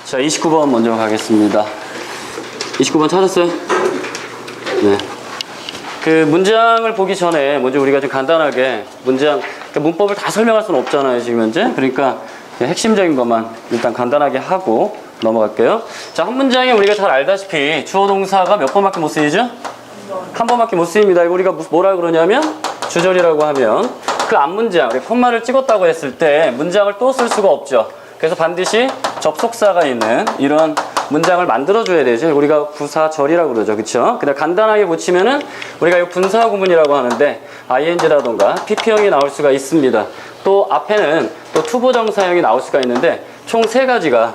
자, 29번 먼저 가겠습니다. 29번 찾았어요? 네. 그 문장을 보기 전에 먼저 우리가 좀 간단하게 문장, 그러니까 문법을 다 설명할 수는 없잖아요, 지금 현재. 그러니까 핵심적인 것만 일단 간단하게 하고 넘어갈게요. 자, 한 문장에 우리가 잘 알다시피 주어 동사가 몇 번밖에 못 쓰이죠? 한 번밖에 못 쓰입니다. 이거 우리가 뭐라 그러냐면 주절이라고 하면 그 앞문장, 콤마를 찍었다고 했을 때 문장을 또 쓸 수가 없죠. 그래서 반드시 접속사가 있는 이런 문장을 만들어줘야 되죠. 우리가 부사절이라고 그러죠. 그쵸? 그냥 간단하게 붙이면은 우리가 이 분사구문이라고 하는데 ing라던가 pp형이 나올 수가 있습니다. 또 앞에는 또 투부정사형이 나올 수가 있는데 총 3가지가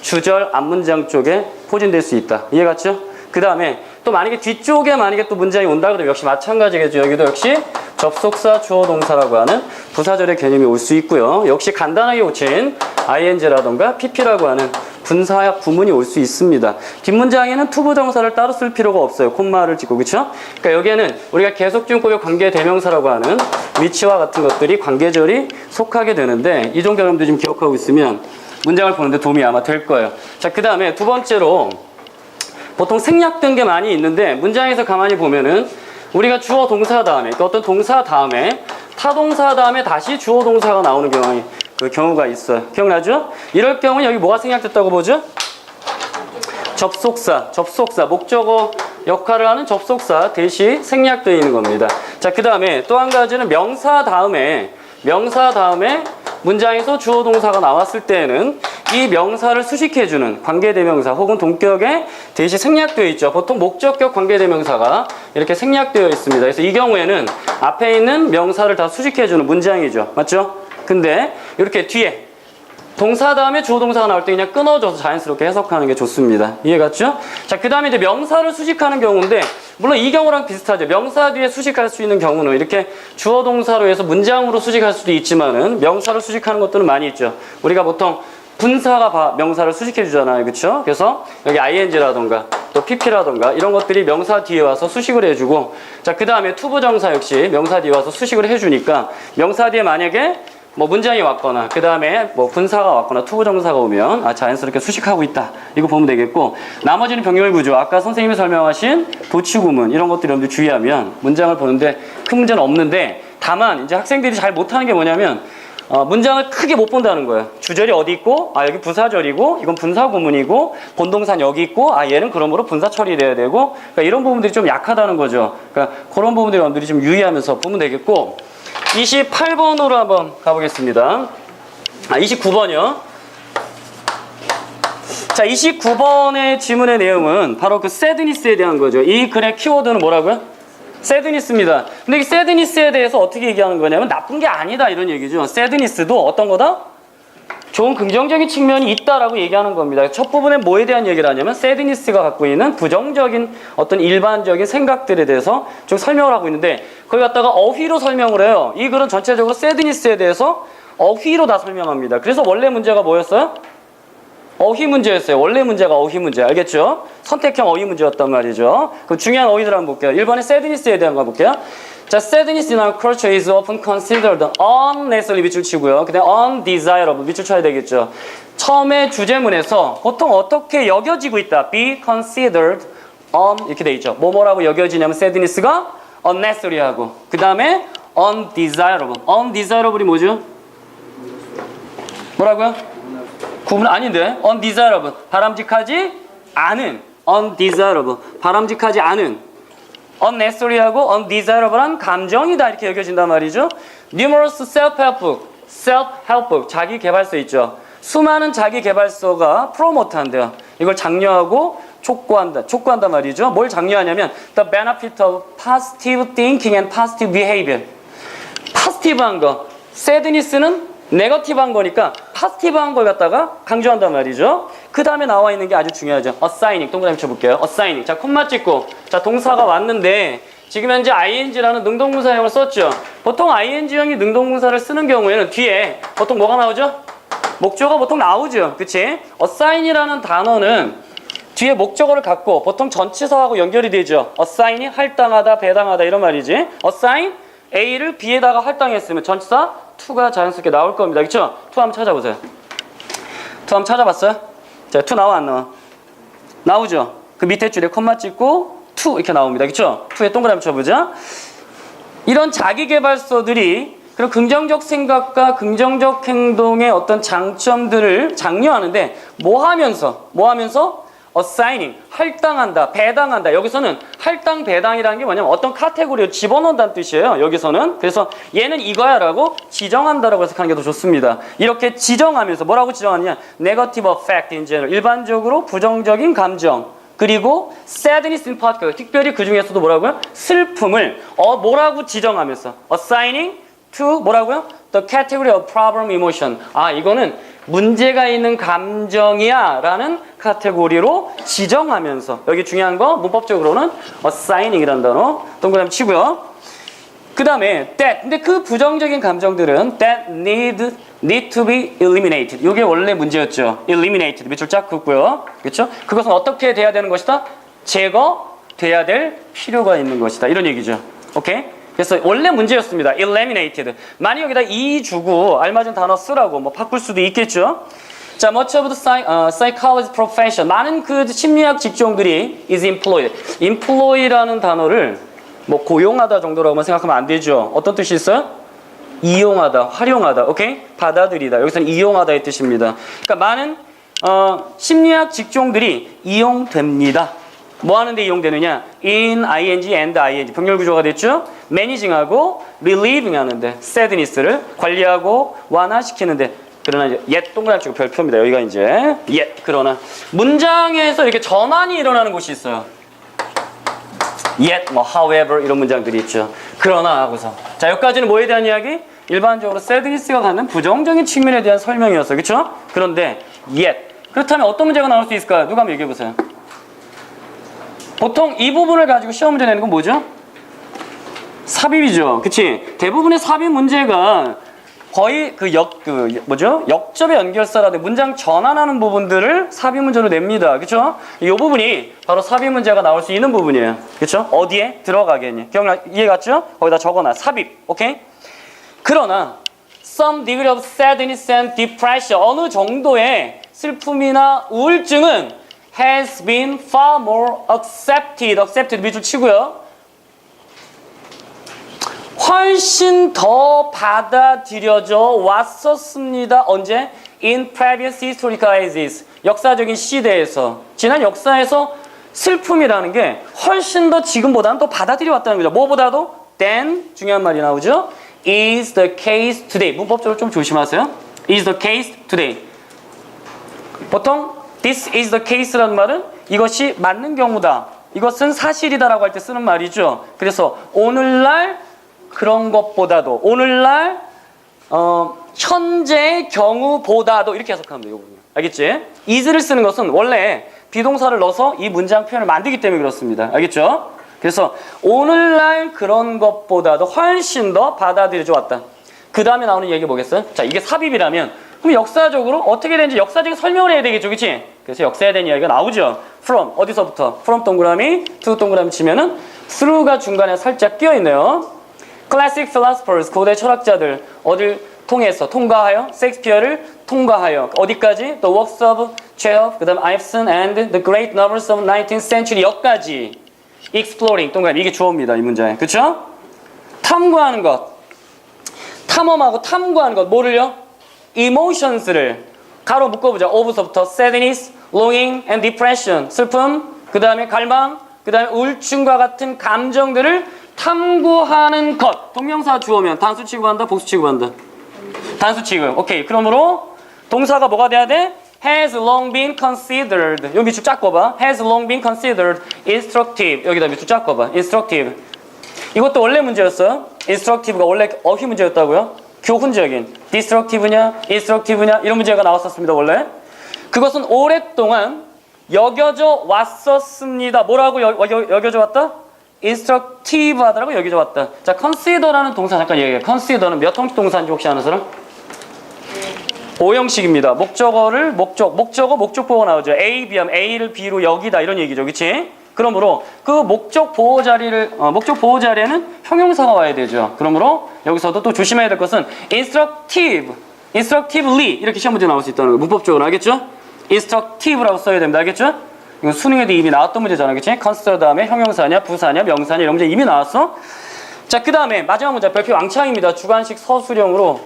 주절 앞문장 쪽에 포진될 수 있다. 이해 갔죠? 그 다음에 또 만약에 뒤쪽에 만약에 또 문장이 온다 그러면 역시 마찬가지겠죠. 여기도 역시 접속사 주어 동사라고 하는 부사절의 개념이 올 수 있고요. 역시 간단하게 고친 ing라던가 pp라고 하는 분사약 구문이 올 수 있습니다. 뒷문장에는 투부정사를 따로 쓸 필요가 없어요. 콤마를 찍고, 그쵸? 그러니까 여기에는 우리가 계속중급의 관계대명사라고 하는 위치와 같은 것들이 관계절이 속하게 되는데 이 정도 여러분들 지금 기억하고 있으면 문장을 보는데 도움이 아마 될 거예요. 자, 그 다음에 두 번째로 보통 생략된 게 많이 있는데 문장에서 가만히 보면은 우리가 주어 동사 다음에 그러니까 어떤 동사 다음에 타동사 다음에 다시 주어 동사가 나오는 경우가 있어요. 기억나죠? 이럴 경우는 여기 뭐가 생략됐다고 보죠? 접속사, 목적어 역할을 하는 접속사 대시 생략되어 있는 겁니다. 자, 그 다음에 또 한 가지는 명사 다음에 문장에서 주어 동사가 나왔을 때에는 이 명사를 수식해주는 관계대명사 혹은 동격에 대시 생략되어 있죠. 보통 목적격 관계대명사가 이렇게 생략되어 있습니다. 그래서 이 경우에는 앞에 있는 명사를 다 수식해주는 문장이죠. 맞죠? 근데 이렇게 뒤에 동사 다음에 주어 동사가 나올 때 그냥 끊어줘서 자연스럽게 해석하는 게 좋습니다. 이해 갔죠? 자, 그 다음에 이제 명사를 수식하는 경우인데 물론 이 경우랑 비슷하죠. 명사 뒤에 수식할 수 있는 경우는 이렇게 주어 동사로 해서 문장으로 수식할 수도 있지만은 명사를 수식하는 것들은 많이 있죠. 우리가 보통 분사가 명사를 수식해 주잖아요. 그쵸? 그래서 여기 ing라던가 또 pp라던가 이런 것들이 명사 뒤에 와서 수식을 해주고, 자, 그 다음에 투부정사 역시 명사 뒤에 와서 수식을 해주니까 명사 뒤에 만약에 뭐 문장이 왔거나 그 다음에 뭐 분사가 왔거나 투부정사가 오면 자연스럽게 수식하고 있다, 이거 보면 되겠고, 나머지는 병렬 구조, 아까 선생님이 설명하신 도치구문 이런 것들 여러분들 주의하면 문장을 보는데 큰 문제는 없는데, 다만 이제 학생들이 잘 못하는 게 뭐냐면 문장을 크게 못 본다는 거예요. 주절이 어디 있고, 여기 부사절이고, 이건 분사구문이고, 본동사는 여기 있고, 얘는 그러므로 분사 처리돼야 되고, 그러니까 이런 부분들이 좀 약하다는 거죠. 그러니까 그런 부분들이 여러분들이 좀 유의하면서 보면 되겠고, 28번으로 한번 가보겠습니다. 29번이요. 자, 29번의 지문의 내용은 바로 그 sadness에 대한 거죠. 이 글의 키워드는 뭐라고요? sadness입니다. 근데 이 sadness에 대해서 어떻게 얘기하는 거냐면 나쁜 게 아니다 이런 얘기죠. sadness도 어떤 거다? 좋은 긍정적인 측면이 있다라고 얘기하는 겁니다. 첫 부분에 뭐에 대한 얘기를 하냐면 sadness가 갖고 있는 부정적인 어떤 일반적인 생각들에 대해서 좀 설명을 하고 있는데 거기 갖다가 어휘로 설명을 해요. 이 글은 전체적으로 sadness에 대해서 어휘로 다 설명합니다. 그래서 원래 문제가 뭐였어요? 어휘 문제였어요. 원래 문제가 어휘 문제. 알겠죠? 선택형 어휘 문제였단 말이죠. 그 중요한 어휘들 한번 볼게요. 1번에 sadness에 대한 거 볼게요. 자, sadness in our culture is often considered unnecessary 밑줄 치고요. 그 다음에 undesirable 밑줄 쳐야 되겠죠. 처음에 주제문에서 보통 어떻게 여겨지고 있다. be considered 이렇게 돼 있죠. 뭐라고 여겨지냐면 sadness가 unnecessary 하고 그 다음에 undesirable. undesirable이 뭐죠? 뭐라고요? 구분 아닌데 undesirable 바람직하지 않은 undesirable 바람직하지 않은 unnecessary하고 undesirable한 감정이다 이렇게 여겨진단 말이죠. numerous self-help book 자기 개발서 있죠. 수많은 자기 개발서가 프로모트한대요. 이걸 장려하고 촉구한단 말이죠. 뭘 장려하냐면 the benefit of positive thinking and positive behavior. positive한 거, sadness는 네거티브한 거니까 파지티브한 걸 갖다가 강조한단 말이죠. 그 다음에 나와 있는 게 아주 중요하죠. assigning, 동그라미 쳐볼게요. assigning. 자, 콤마 찍고 자, 동사가 왔는데 지금 현재 ing라는 능동문사형을 썼죠. 보통 ing형이 능동문사를 쓰는 경우에는 뒤에 보통 뭐가 나오죠? 목적어가 보통 나오죠. 그치? assign이라는 단어는 뒤에 목적어를 갖고 보통 전치사하고 연결이 되죠. assign이 할당하다, 배당하다 이런 말이지. assign A를 B에다가 할당했으면 전치사 to가 자연스럽게 나올 겁니다. 그쵸? to 한번 찾아보세요. to 한번 찾아봤어요? 자, to 나와 안 나와? 나오죠. 그 밑에 줄에 콤마 찍고 to 이렇게 나옵니다. 그렇죠? to에 동그라미 쳐보자. 이런 자기계발서들이 그런 긍정적 생각과 긍정적 행동의 어떤 장점들을 장려하는데 뭐 하면서 assigning, 할당한다, 배당한다. 여기서는 할당, 배당이라는 게 뭐냐면 어떤 카테고리를 집어넣는다는 뜻이에요. 여기서는. 그래서 얘는 이거야 라고 지정한다라고 해석하는 게 더 좋습니다. 이렇게 지정하면서 뭐라고 지정하느냐? negative effect in general. 일반적으로 부정적인 감정. 그리고 sadness in particular. 특별히 그 중에서도 뭐라고요? 슬픔을 뭐라고 지정하면서 assigning to 뭐라고요? the category of problem emotion. 아, 이거는 문제가 있는 감정이야 라는 카테고리로 지정하면서 여기 중요한 거 문법적으로는 assigning이라는 단어 동그라미 치고요. 그 다음에 that. 근데 그 부정적인 감정들은 that need to be eliminated. 이게 원래 문제였죠. eliminated. 밑줄 쫙 긋고요. 그렇죠? 그것은 어떻게 돼야 되는 것이다? 제거돼야 될 필요가 있는 것이다. 이런 얘기죠. 오케이? 그래서 원래 문제였습니다. eliminated. 만약 여기다 이 주고 알맞은 단어 쓰라고 뭐 바꿀 수도 있겠죠. 자, much of the psychology profession. 많은 그 심리학 직종들이 is employed. employ라는 단어를 뭐 고용하다 정도라고만 생각하면 안 되죠. 어떤 뜻이 있어요? 이용하다, 활용하다. 오케이? 받아들이다. 여기서는 이용하다의 뜻입니다. 그러니까 많은 심리학 직종들이 이용됩니다. 뭐 하는데 이용되느냐? in, ing, and ing. 병렬 구조가 됐죠? managing하고 relieving 하는데 sadness를 관리하고 완화시키는데 그러나 이제 yet 동그라미 치고 별표입니다. 여기가 이제 yet. 그러나 문장에서 이렇게 전환이 일어나는 곳이 있어요. yet, 뭐 however 이런 문장들이 있죠. 그러나 하고서 자, 여기까지는 뭐에 대한 이야기? 일반적으로 sadness가 갖는 부정적인 측면에 대한 설명이었어요. 그렇죠? 그런데 yet. 그렇다면 어떤 문제가 나올 수 있을까요? 누가 한번 얘기해 보세요. 보통 이 부분을 가지고 시험 문제 내는 건 뭐죠? 삽입이죠. 그치? 대부분의 삽입 문제가 거의 역접의 연결사라든 문장 전환하는 부분들을 삽입 문제로 냅니다. 그쵸? 이 부분이 바로 삽입 문제가 나올 수 있는 부분이에요. 그쵸? 어디에 들어가겠니? 이해 갔죠? 거기다 적어놔. 삽입. 오케이? 그러나 some degree of sadness and depression. 어느 정도의 슬픔이나 우울증은 has been far more accepted 밑줄 치고요. 훨씬 더 받아들여져 왔었습니다. 언제? In previous historical ages. 역사적인 시대에서. 지난 역사에서 슬픔이라는 게 훨씬 더 지금보다는 더 받아들여 왔다는 거죠. 뭐보다도 than 중요한 말이 나오죠. is the case today. 문법적으로 좀 조심하세요. is the case today. 보통 this is the case라는 말은 이것이 맞는 경우다. 이것은 사실이다라고 할 때 쓰는 말이죠. 그래서 오늘날 그런 것보다도 오늘날 현재의 경우보다도 이렇게 해석하면 돼요. 알겠지? is를 쓰는 것은 원래 비동사를 넣어서 이 문장 표현을 만들기 때문에 그렇습니다. 알겠죠? 그래서 오늘날 그런 것보다도 훨씬 더 받아들여져 왔다. 그 다음에 나오는 얘기 뭐겠어요? 자, 이게 삽입이라면 그럼 역사적으로 어떻게 되는지 역사적인 설명을 해야 되겠죠. 그치? 그래서 역사에 대한 이야기가 나오죠. from, 어디서부터? from 동그라미, to 동그라미 치면은 through가 중간에 살짝 끼어있네요. classic philosophers, 고대 철학자들 어딜 통해서, 통과하여, 셰익스피어를 통과하여 어디까지? The works of Chekhov, 그 다음 Ibsen and the great novels of 19th century 여기까지 exploring, 동그라미, 이게 주어입니다. 이 문장에. 그쵸? 탐구하는 것, 탐험하고 탐구하는 것, 뭐를요? emotions를 가로 묶어보자. of서부터 sadness, longing and depression, 슬픔, 그 다음에 갈망, 그 다음에 우울증과 같은 감정들을 탐구하는 것. 동명사 주어면 단수 취급한다, 복수 취급한다? 단수 취급. 오케이. 그러므로 동사가 뭐가 돼야 돼? has long been considered. 여기 밑줄 쫙 꺼봐. has long been considered instructive. 여기다 밑줄 쫙 꺼봐. instructive. 이것도 원래 문제였어요. instructive가 원래 어휘 문제였다고요? 교훈적인. destructive냐, instructive냐 이런 문제가 나왔었습니다. 원래. 그것은 오랫동안 여겨져 왔었습니다. 뭐라고 여겨져 왔다? instructive 하다라고 여겨져 왔다. 자, consider라는 동사 잠깐 얘기해요. consider는 몇 형식 동사인지 혹시 아는 사람? 5형식입니다. 목적어를 목적보호가 나오죠. A, B 하면 A를 B로 여기다 이런 얘기죠. 그치? 그러므로 그 목적 보호 자리에는 형용사가 와야 되죠. 그러므로 여기서도 또 조심해야 될 것은 instructively 이렇게 시험 문제 나올 수 있다는 거 문법적으로 알겠죠? instructive라고 써야 됩니다. 알겠죠? 이건 수능에도 이미 나왔던 문제잖아. 그치? consider 다음에 형용사냐, 부사냐, 명사냐 이런 문제 이미 나왔어. 자, 그 다음에 마지막 문제 별표 왕창입니다. 주관식 서술형으로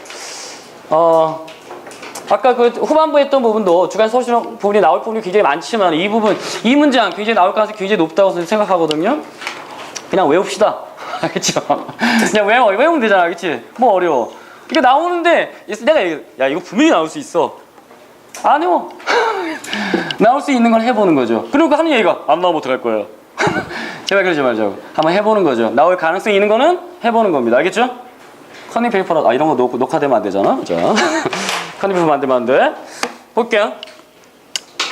아까 그 후반부에 했던 부분도 주관 서술형 부분이 나올 부분이 굉장히 많지만 이 부분, 이 문장 굉장히 나올 가능성이 굉장히 높다고 생각하거든요. 그냥 외웁시다. 알겠죠? 그냥 외우면 되잖아. 그치? 뭐 어려워. 이게 나오는데 내가 야 이거 분명히 나올 수 있어. 아니요. 나올 수 있는 걸 해보는 거죠. 그리고 하는 얘기가 안 나오면 어떡할 거예요. 제발 그러지 말자고. 한번 해보는 거죠. 나올 가능성이 있는 거는 해보는 겁니다. 알겠죠? 커닝페이퍼라 이런 거 녹화되면 안 되잖아. 자, 커닝페이퍼 만들면 안 돼. 볼게요.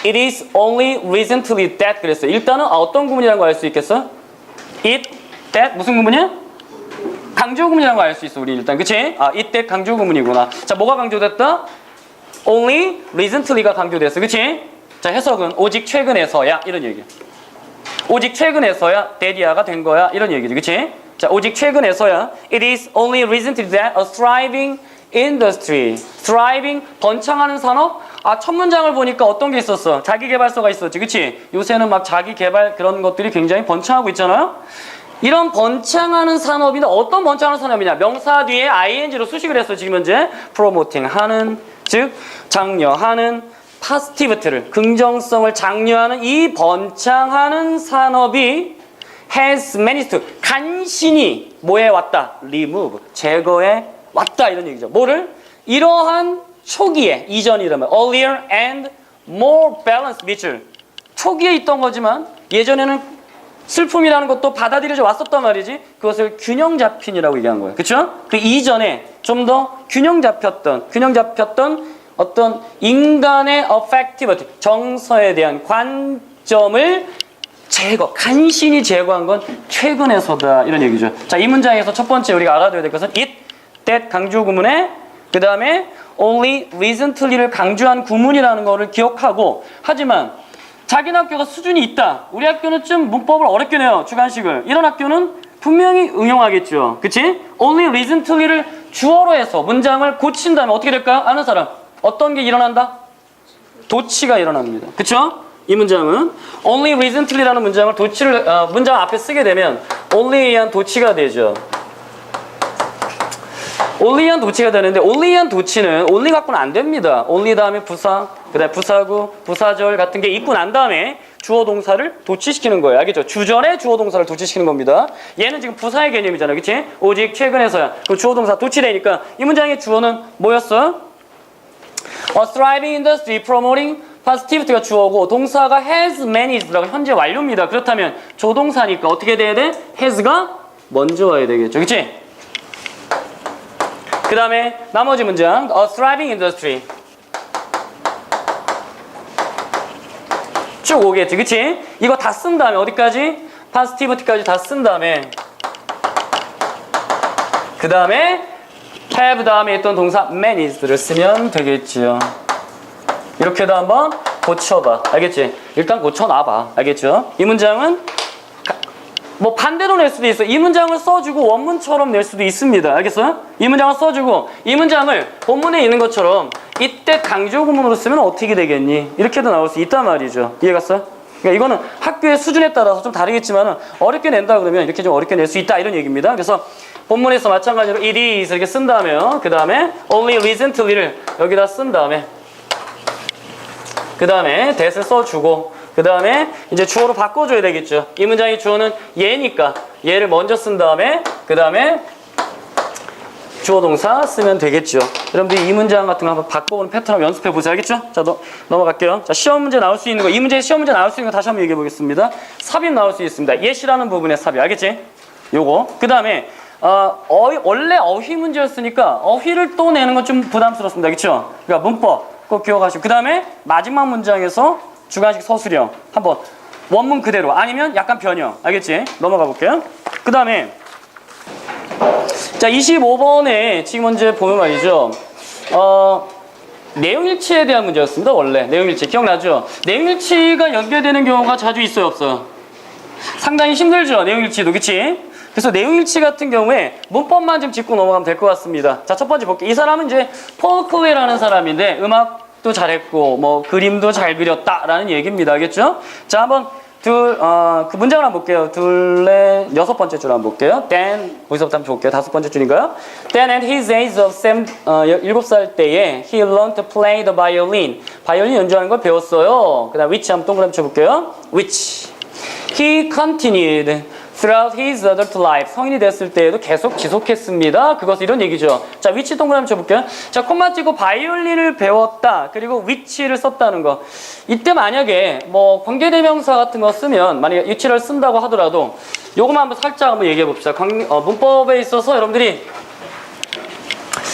It is only recently that 그랬어요. 일단은 어떤 구문이라는 거 알 수 있겠어? It, that 무슨 구문이야? 강조 구문이라는 거 알 수 있어. 우리 일단 그치? It, that 강조 구문이구나. 자, 뭐가 강조됐다? Only recently가 강조됐어. 그치? 자, 해석은 오직 최근에서야 이런 얘기야. 오직 최근에서야 데디아가 된 거야 이런 얘기지. 그치? 자, 오직 최근에서야 It is only recently that a thriving industry thriving 번창하는 산업 첫 문장을 보니까 어떤 게 있었어? 자기개발서가 있었지. 그치? 요새는 막 자기개발 그런 것들이 굉장히 번창하고 있잖아요. 이런 번창하는 산업이나 어떤 번창하는 산업이냐? 명사 뒤에 ing로 수식을 했어. 지금 현재 promoting 하는 즉 장려하는 파스티비티를 긍정성을 장려하는 이 번창하는 산업이 has managed to 간신히 뭐해 왔다? remove 제거해 왔다 이런 얘기죠. 뭐를? 이러한 초기에 이전이라면 earlier and more balanced 밑줄 초기에 있던 거지만 예전에는 슬픔이라는 것도 받아들여져 왔었단 말이지. 그것을 균형 잡힌이라고 얘기한 거예요. 그렇죠? 그 이전에 좀 더 균형 잡혔던 어떤 인간의 affectivity, 정서에 대한 관점을 간신히 제거한 건 최근에서다 이런 얘기죠. 자, 이 문장에서 첫 번째 우리가 알아둬야 될 것은 it, that 강조 구문에 그 다음에 only recently를 강조한 구문이라는 거를 기억하고 하지만 자기네 학교가 수준이 있다. 우리 학교는 좀 문법을 어렵게 내요. 주관식을. 이런 학교는 분명히 응용하겠죠. 그치? only recently를 주어로 해서 문장을 고친다면 어떻게 될까요? 아는 사람. 어떤 게 일어난다? 도치가 일어납니다. 그쵸? 이 문장은 only recently라는 문장을 문장 앞에 쓰게 되면 only에 의한 도치가 되죠. only에 의한 도치가 되는데 only에 의한 도치는 only 갖고는 안 됩니다. only 다음에 부사, 그 다음에 부사구, 부사절 같은 게 있고 난 다음에 주어 동사를 도치시키는 거예요. 알겠죠? 주절에 주어 동사를 도치시키는 겁니다. 얘는 지금 부사의 개념이잖아요. 그치? 오직 최근에서야. 그 주어 동사 도치되니까 이 문장의 주어는 뭐였어? A thriving industry promoting positivity가 주어고 동사가 has managed라고 현재 완료입니다. 그렇다면 조동사니까 어떻게 돼야 돼? has가 먼저 와야 되겠죠. 그치? 그 다음에 나머지 문장 A thriving industry 쭉 오겠지. 그치? 이거 다 쓴 다음에 어디까지? positivity까지 다 쓴 다음에 그 다음에 have 다음에 있던 동사 managed를 쓰면 되겠지요. 이렇게도 한번 고쳐봐. 알겠지? 일단 고쳐놔봐. 알겠죠? 이 문장은 뭐 반대로 낼 수도 있어. 이 문장을 써주고 원문처럼 낼 수도 있습니다. 알겠어요? 이 문장을 써주고 이 문장을 본문에 있는 것처럼 이때 강조 구문으로 쓰면 어떻게 되겠니? 이렇게도 나올 수 있단 말이죠. 이해갔어? 그러니까 이거는 학교의 수준에 따라서 좀 다르겠지만 어렵게 낸다 그러면 이렇게 좀 어렵게 낼 수 있다 이런 얘기입니다. 그래서 본문에서 마찬가지로 it is 이렇게 쓴 다음에요. 그 다음에 only recently를 여기다 쓴 다음에 그 다음에 that을 써주고 그 다음에 이제 주어로 바꿔줘야 되겠죠. 이 문장의 주어는 얘니까 얘를 먼저 쓴 다음에 그 다음에 주어 동사 쓰면 되겠죠. 여러분들이 이 문장 같은 거 한번 바꿔보는 패턴 한번 연습해 보세요. 알겠죠? 자, 넘어갈게요. 자, 시험 문제 나올 수 있는 거, 이 문제 시험 문제 나올 수 있는 거 다시 한번 얘기해 보겠습니다. 삽입 나올 수 있습니다. 예시라는 부분에 삽입. 알겠지? 요거. 그 다음에 원래 어휘 문제였으니까 어휘를 또 내는 건 좀 부담스럽습니다. 그렇죠? 그러니까 문법 꼭 기억하시고 그 다음에 마지막 문장에서 주관식 서술형 한번 원문 그대로 아니면 약간 변형. 알겠지? 넘어가 볼게요. 그 다음에 자 25번에 지금 현재 보면 말이죠. 내용일치에 대한 문제였습니다. 원래 내용일치 기억나죠? 내용일치가 연결되는 경우가 자주 있어요, 없어요? 상당히 힘들죠, 내용일치도. 그치? 그래서 내용일치 같은 경우에 문법만 좀 짚고 넘어가면 될 것 같습니다. 자, 첫 번째 볼게요. 이 사람은 이제 폴 클레라는 사람인데 음악 해석도 잘했고 뭐 그림도 잘 그렸다라는 얘기입니다. 알겠죠? 자, 한번 그 문장을 한번 볼게요. 둘의 6번째 줄 한번 볼게요. Then 거기서부터 한번 볼게요. 5번째 줄인가요? Then at his age of 7살 때에 he learned to play the violin. 바이올린 연주하는 걸 배웠어요. 그다음 which 한번 동그라미 쳐볼게요. which he continued throughout his adult life. 성인이 됐을 때에도 계속 지속했습니다. 그것은 이런 얘기죠. 자, which 동그라미 쳐볼게요. 자, 콤마 찍고 바이올린을 배웠다. 그리고 which를 썼다는 거. 이때 만약에 뭐 관계대명사 같은 거 쓰면 만약에 which를 쓴다고 하더라도 요것만 한번 살짝 한번 얘기해 봅시다. 문법에 있어서 여러분들이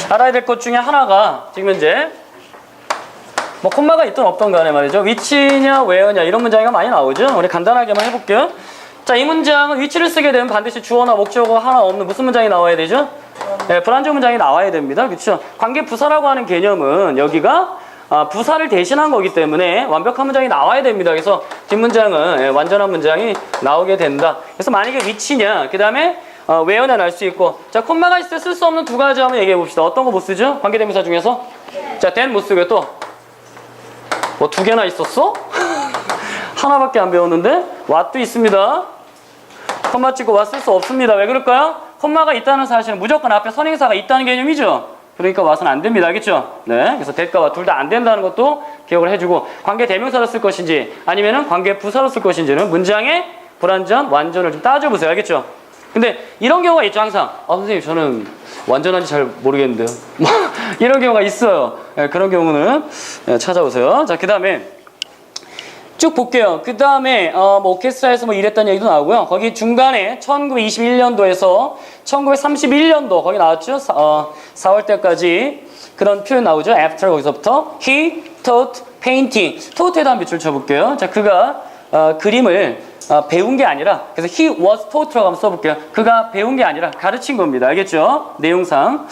알아야 될 것 중에 하나가 지금 현재 뭐 콤마가 있든 없든 간에 말이죠. which냐, where냐 이런 문장이 많이 나오죠. 우리 간단하게만 해볼게요. 자, 이 문장은 위치를 쓰게 되면 반드시 주어나 목적어 하나 없는 무슨 문장이 나와야 되죠? 네, 불완전 문장이 나와야 됩니다. 그렇죠? 관계 부사라고 하는 개념은 여기가 부사를 대신한 거기 때문에 완벽한 문장이 나와야 됩니다. 그래서 뒷문장은 완전한 문장이 나오게 된다. 그래서 만약에 위치냐, 그 다음에 where냐 날 수 있고, 자, 콤마가 있을 때 쓸 수 없는 두 가지 한번 얘기해 봅시다. 어떤 거 못 쓰죠? 관계대명사 중에서? 자, then 못 쓰고요. 또 뭐 2개나 있었어? 하나밖에 안 배웠는데 what도 있습니다. 콤마 찍고 what 쓸 수 없습니다. 왜 그럴까요? 콤마가 있다는 사실은 무조건 앞에 선행사가 있다는 개념이죠. 그러니까 what은 안 됩니다. 알겠죠? 네, 그래서 that과 what 둘 다 안 된다는 것도 기억을 해주고, 관계 대명사로 쓸 것인지 아니면은 관계 부사로 쓸 것인지는 문장의 불완전, 완전을 좀 따져보세요. 알겠죠? 근데 이런 경우가 있죠. 항상 선생님 저는 완전한지 잘 모르겠는데요. 이런 경우가 있어요. 네, 그런 경우는 찾아보세요. 자, 그 다음에 쭉 볼게요. 그 다음에 뭐 오케스트라에서 뭐 일했다는 얘기도 나오고요. 거기 중간에 1921년도에서 1931년도 거기 나왔죠. 4월 때까지 그런 표현 나오죠. after 거기서부터 he taught painting. taught에다 한 밑줄 쳐볼게요. 자, 그가 그림을 배운 게 아니라, 그래서 he was taught라고 한번 써볼게요. 그가 배운 게 아니라 가르친 겁니다. 알겠죠? 내용상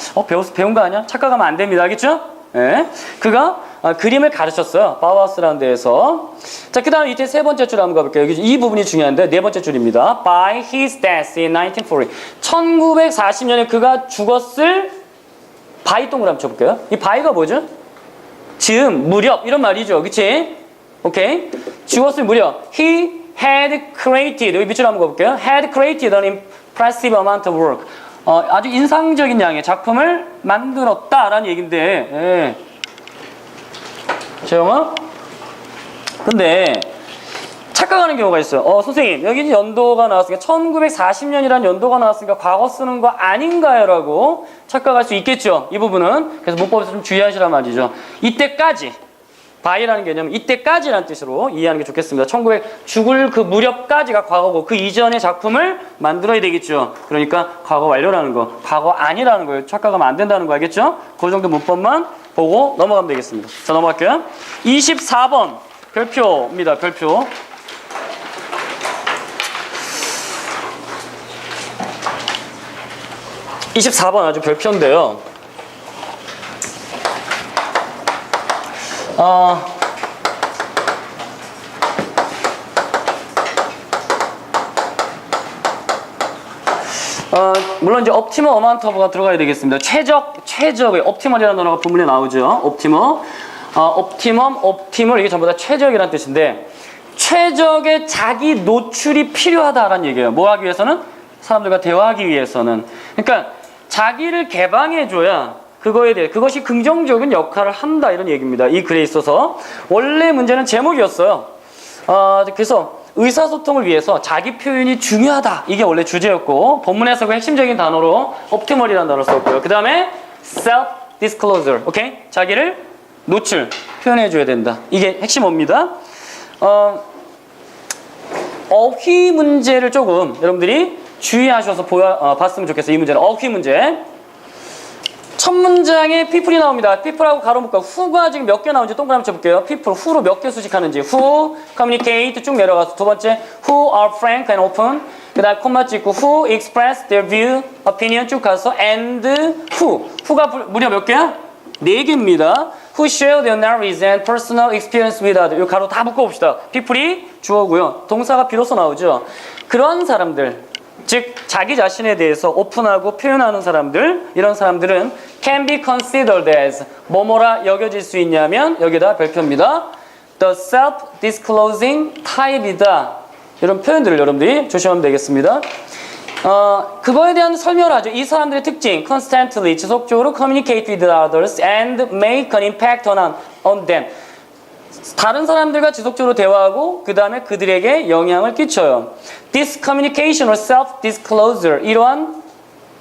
배운 거 아니야? 착각하면 안 됩니다. 알겠죠? 네. 그가 그림을 가르쳤어요. 바우하우스라는 데에서. 자, 그 다음 이때 3번째 줄 한번 가볼게요. 여기 이 부분이 중요한데 4번째 줄입니다. By his death in 1940. 1940년에 그가 죽었을 by 동그라미 쳐볼게요. 이 by가 뭐죠? 즈음, 무렵 이런 말이죠. 그치? 오케이? 죽었을 무렵. He had created, 여기 밑줄 한번 가볼게요. Had created an impressive amount of work. 아주 인상적인 양의 작품을 만들었다라는 얘긴데, 예. 재영아? 근데 착각하는 경우가 있어요. 선생님 여기 연도가 나왔으니까 1940년이라는 연도가 나왔으니까 과거 쓰는 거 아닌가요? 라고 착각할 수 있겠죠. 이 부분은. 그래서 문법에서 좀 주의하시란 말이죠. 이때까지, by라는 개념은 이때까지라는 뜻으로 이해하는 게 좋겠습니다. 1900 죽을 그 무렵까지가 과거고 그 이전의 작품을 만들어야 되겠죠. 그러니까 과거 완료라는 거, 과거 아니라는 거예요. 착각하면 안 된다는 거 알겠죠? 그 정도 문법만 보고 넘어가면 되겠습니다. 자, 넘어갈게요. 24번 별표입니다. 별표. (24번) 아주 별표인데요. 물론 이제 optimal amount of가 들어가야 되겠습니다. 최적의 optimal이라는 단어가 본문에 나오죠. optimal 이게 전부 다 최적이라는 뜻인데, 최적의 자기 노출이 필요하다라는 얘기예요. 뭐 하기 위해서는? 사람들과 대화하기 위해서는. 그러니까 자기를 개방해줘야 그거에 대해 그것이 긍정적인 역할을 한다 이런 얘기입니다. 이 글에 있어서 원래 문제는 제목이었어요. 그래서 의사소통을 위해서 자기 표현이 중요하다. 이게 원래 주제였고 본문에서 그 핵심적인 단어로 optimal이라는 단어를 썼고요. 그 다음에 self-disclosure, 오케이? 자기를 노출, 표현해줘야 된다. 이게 핵심어입니다. 어휘 문제를 조금 여러분들이 주의하셔서 봤으면 좋겠어요. 이 문제는 어휘 문제. 첫 문장에 people이 나옵니다. people하고 가로 묶어 who가 지금 몇 개 나오는지 동그라미 쳐볼게요. people, who로 몇 개 수식하는지. who, communicate 쭉 내려가서 두 번째 who are frank and open. 그 다음 콤마 찍고 who express their view, opinion 쭉 가서 and who가 무려 몇 개야? 4개입니다. who share their knowledge and personal experience with others. 이 가로 다 묶어봅시다. people이 주어고요. 동사가 비로소 나오죠. 그런 사람들, 즉 자기 자신에 대해서 오픈하고 표현하는 사람들, 이런 사람들은 can be considered as 뭐뭐라 여겨질 수 있냐면 여기다 별표입니다. The self-disclosing type이다. 이런 표현들을 여러분들이 조심하면 되겠습니다. 그거에 대한 설명을 하죠. 이 사람들의 특징, constantly, 지속적으로 communicate with others and make an impact on them. 다른 사람들과 지속적으로 대화하고 그 다음에 그들에게 영향을 끼쳐요. This communication or self-disclosure, 이러한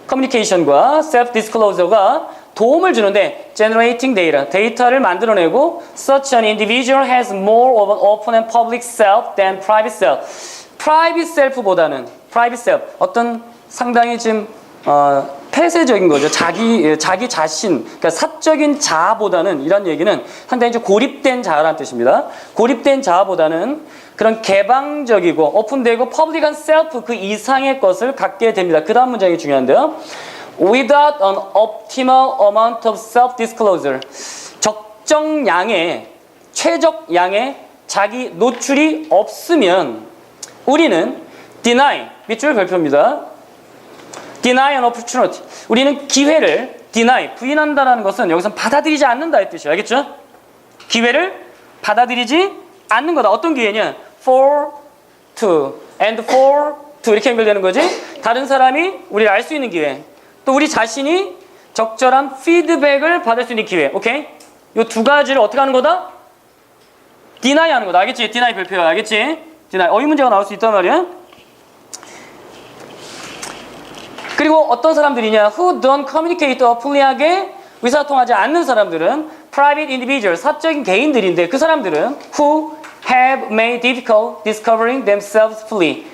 커뮤니케이션과 self-disclosure가 도움을 주는데 generating data, 데이터를 만들어내고 such an individual has more of an open and public self than private self. private self보다는 private self, 어떤 상당히 좀 폐쇄적인 거죠. 자기 자신, 그러니까 사적인 자아보다는, 이런 얘기는 상당히 좀 고립된 자아라는 뜻입니다. 고립된 자아보다는 그런 개방적이고 오픈되고 퍼블릭한 셀프, 그 이상의 것을 갖게 됩니다. 그 다음 문장이 중요한데요. Without an optimal amount of self-disclosure, 적정량의, 최적량의 자기 노출이 없으면 우리는 deny, 밑줄 별표입니다. deny an opportunity. 우리는 기회를 deny, 부인한다는 것은 여기서 받아들이지 않는다의 뜻이에요. 알겠죠? 기회를 받아들이지 않는 거다. 어떤 기회냐? for to and for to 이렇게 연결되는 거지. 다른 사람이 우리를 알 수 있는 기회. 또 우리 자신이 적절한 피드백을 받을 수 있는 기회. 오케이? 이 두 가지를 어떻게 하는 거다? deny 하는 거다. 알겠지? deny 별표야. 알겠지? deny. 이 문제가 나올 수 있단 말이야. 그리고 어떤 사람들이냐? Who don't communicate openly하게 의사소통하지 않는 사람들은 private individual, 사적인 개인들인데 그 사람들은 who have made difficult discovering themselves fully.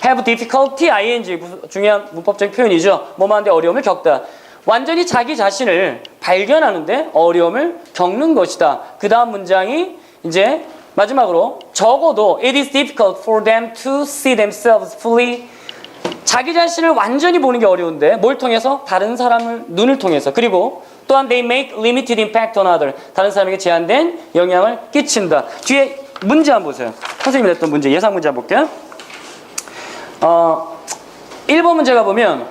have difficulty, ing, 중요한 문법적 표현이죠. 뭐뭐한데 어려움을 겪다. 완전히 자기 자신을 발견하는데 어려움을 겪는 것이다. 그 다음 문장이 이제 마지막으로 적어도 it is difficult for them to see themselves fully. 자기 자신을 완전히 보는 게 어려운데 뭘 통해서? 다른 사람을 눈을 통해서. 그리고 또한 they make limited impact on others. 다른 사람에게 제한된 영향을 끼친다. 뒤에 문제 한번 보세요. 선생님이 냈던 문제, 예상 문제 한번 볼게요. 1번 문제가 보면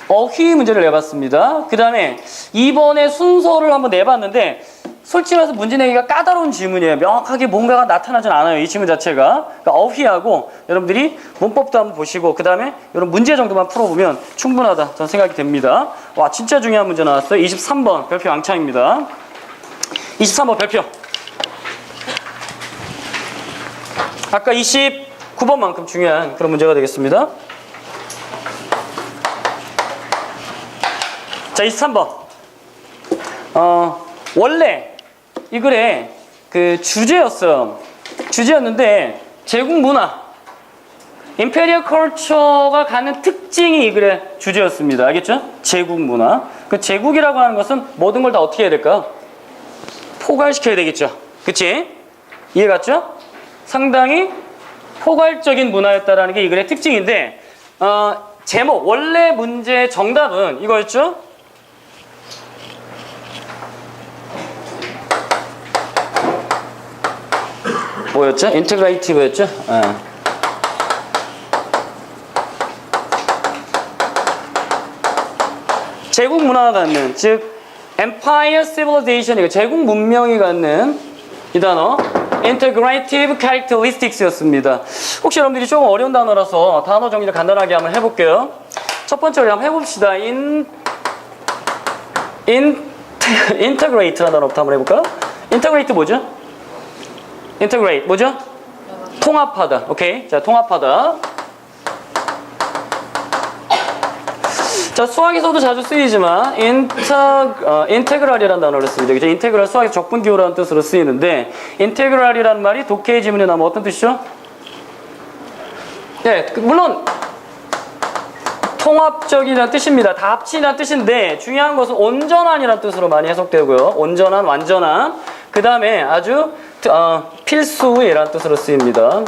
어휘 문제를 내봤습니다. 그 다음에 2번의 순서를 한번 내봤는데 솔직히 말해서 문제 내기가 까다로운 질문이에요. 명확하게 뭔가가 나타나진 않아요. 이 질문 자체가. 그러니까 어휘하고 여러분들이 문법도 한번 보시고 그 다음에 이런 문제 정도만 풀어보면 충분하다 저는 생각이 됩니다. 와, 진짜 중요한 문제 나왔어요. 23번 별표 왕창입니다. 23번 별표. 아까 29번만큼 중요한 그런 문제가 되겠습니다. 자, 23번. 원래 이 글의 그 주제였는데 제국 문화, 임페리얼 컬처가 갖는 특징이 이 글의 주제였습니다. 알겠죠? 제국 문화. 그 제국이라고 하는 것은 모든 걸 다 어떻게 해야 될까요? 포괄시켜야 되겠죠. 그치? 이해 갔죠? 상당히 포괄적인 문화였다라는 게 이 글의 특징인데 제목, 원래 문제의 정답은 이거였죠? 뭐였죠? 인테그레이티브였죠? 제국 문화가 갖는, 즉 Empire Civilization, 제국 문명이 갖는 이 단어 Integrative Characteristics였습니다. 혹시 여러분들이 조금 어려운 단어라서 단어 정리를 간단하게 한번 해볼게요. 첫 번째로 한번 해봅시다. Integrate라는 단어부터 한번 해볼까요? Integrate 뭐죠? Integrate 뭐죠? 통합하다. 오케이. 자, 통합하다. 자, 수학에서도 자주 쓰이지만 integral이라는 단어를 씁니다. 그죠? 인테그랄 수학에서 적분기호라는 뜻으로 쓰이는데 integral이라는 말이 독해의 지문에 나오면 어떤 뜻이죠? 네, 물론 통합적이라는 뜻입니다. 다 합친이라는 뜻인데 중요한 것은 온전한이라는 뜻으로 많이 해석되고요. 온전한, 완전한. 그 다음에 아주 필수의라는 뜻으로 쓰입니다.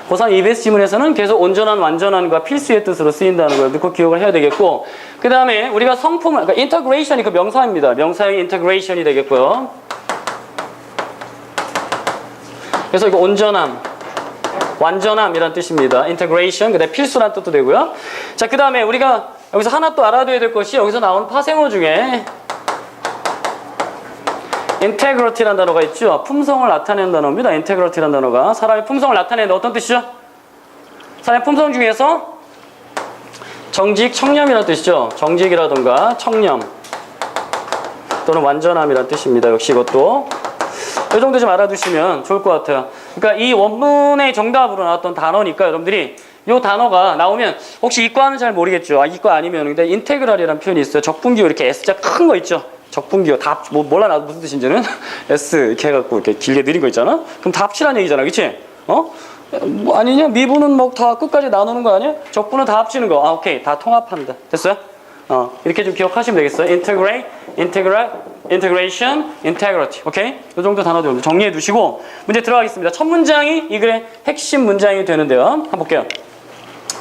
고3 EBS 지문에서는 계속 온전한, 완전한과 필수의 뜻으로 쓰인다는 걸 넣고 기억을 해야 되겠고, 그 다음에 우리가 성품을, 그러니까 인터그레이션이 그 명사입니다. 명사의 인터그레이션이 되겠고요. 그래서 이거 온전함, 완전함이란 뜻입니다. integration, 그다음에 필수란 뜻도 되고요. 자, 그 다음에 우리가 여기서 하나 또 알아둬야 될 것이 여기서 나온 파생어 중에 integrity라는 단어가 있죠. 품성을 나타내는 단어입니다. integrity라는 단어가 사람의 품성을 나타내는 어떤 뜻이죠? 사람의 품성 중에서 정직, 청렴이라는 뜻이죠. 정직이라던가 청렴 또는 완전함이라는 뜻입니다. 역시 이것도 이 정도 좀 알아두시면 좋을 것 같아요. 그러니까 이 원문의 정답으로 나왔던 단어니까 여러분들이 이 단어가 나오면 혹시 이과는 잘 모르겠죠. 이과 아니면 근데 인테그랄이라는 표현이 있어요. 적분기호 이렇게 S자 큰 거 있죠. 적분기호 다 몰라 나도 무슨 뜻인지는 S 이렇게 해갖고 이렇게 길게 느린 거 있잖아. 그럼 다 합치라는 얘기잖아, 그렇지? 뭐 아니냐? 미분은 뭐 다 끝까지 나누는 거 아니야? 적분은 다 합치는 거. 오케이, 다 통합한다. 됐어요? 이렇게 좀 기억하시면 되겠어요. integrate, integration, integrity. 오케이? 이 정도 단어들 정리해 두시고 문제 들어가겠습니다. 첫 문장이 이 글의 핵심 문장이 되는데요. 한번 볼게요.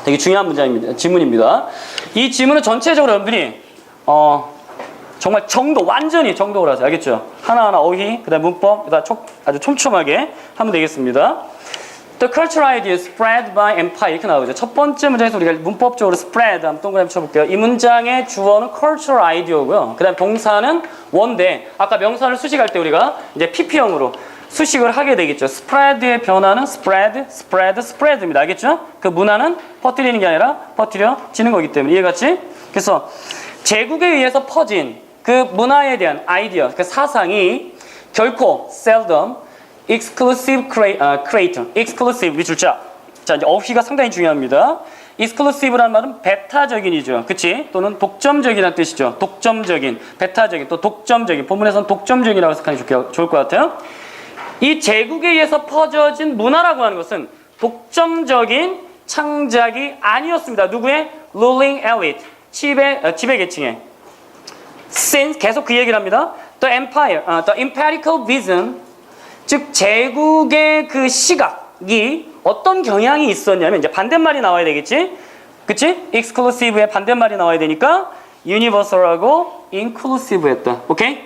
되게 중요한 문장입니다. 지문입니다. 이 지문은 전체적으로 여러분들이 정말 완전히 정독을 하세요. 알겠죠? 하나하나 어휘, 그 다음 문법, 그 다음 아주 촘촘하게 하면 되겠습니다. The cultural idea spread by empire 이렇게 나오죠. 첫 번째 문장에서 우리가 문법적으로 spread 한번 동그라미 쳐볼게요. 이 문장의 주어는 cultural idea고요. 그 다음 동사는 원대. 아까 명사를 수식할 때 우리가 이제 PP형으로 수식을 하게 되겠죠. spread의 변화는 spread입니다. 알겠죠? 그 문화는 퍼뜨리는 게 아니라 퍼뜨려지는 거기 때문에 이해갔지? 그래서 제국에 의해서 퍼진 그 문화에 대한 아이디어, 그 사상이 결코 seldom exclusive creator, exclusive 위줄자. 자, 이제 어휘가 상당히 중요합니다. exclusive라는 말은 배타적인이죠. 그치? 또는 독점적이라는 뜻이죠. 독점적인, 배타적인, 또 독점적인. 본문에서는 독점적이라고 생각하면 좋을 것 같아요. 이 제국에 의해서 퍼져진 문화라고 하는 것은 독점적인 창작이 아니었습니다. 누구의? ruling elite, 지배계층의. since 계속 그 얘기를 합니다. the empirical vision, 즉 제국의 그 시각이 어떤 경향이 있었냐면 이제 반대말이 나와야 되겠지? 그치? exclusive의 반대말이 나와야 되니까 universal하고 inclusive였다. 오케이?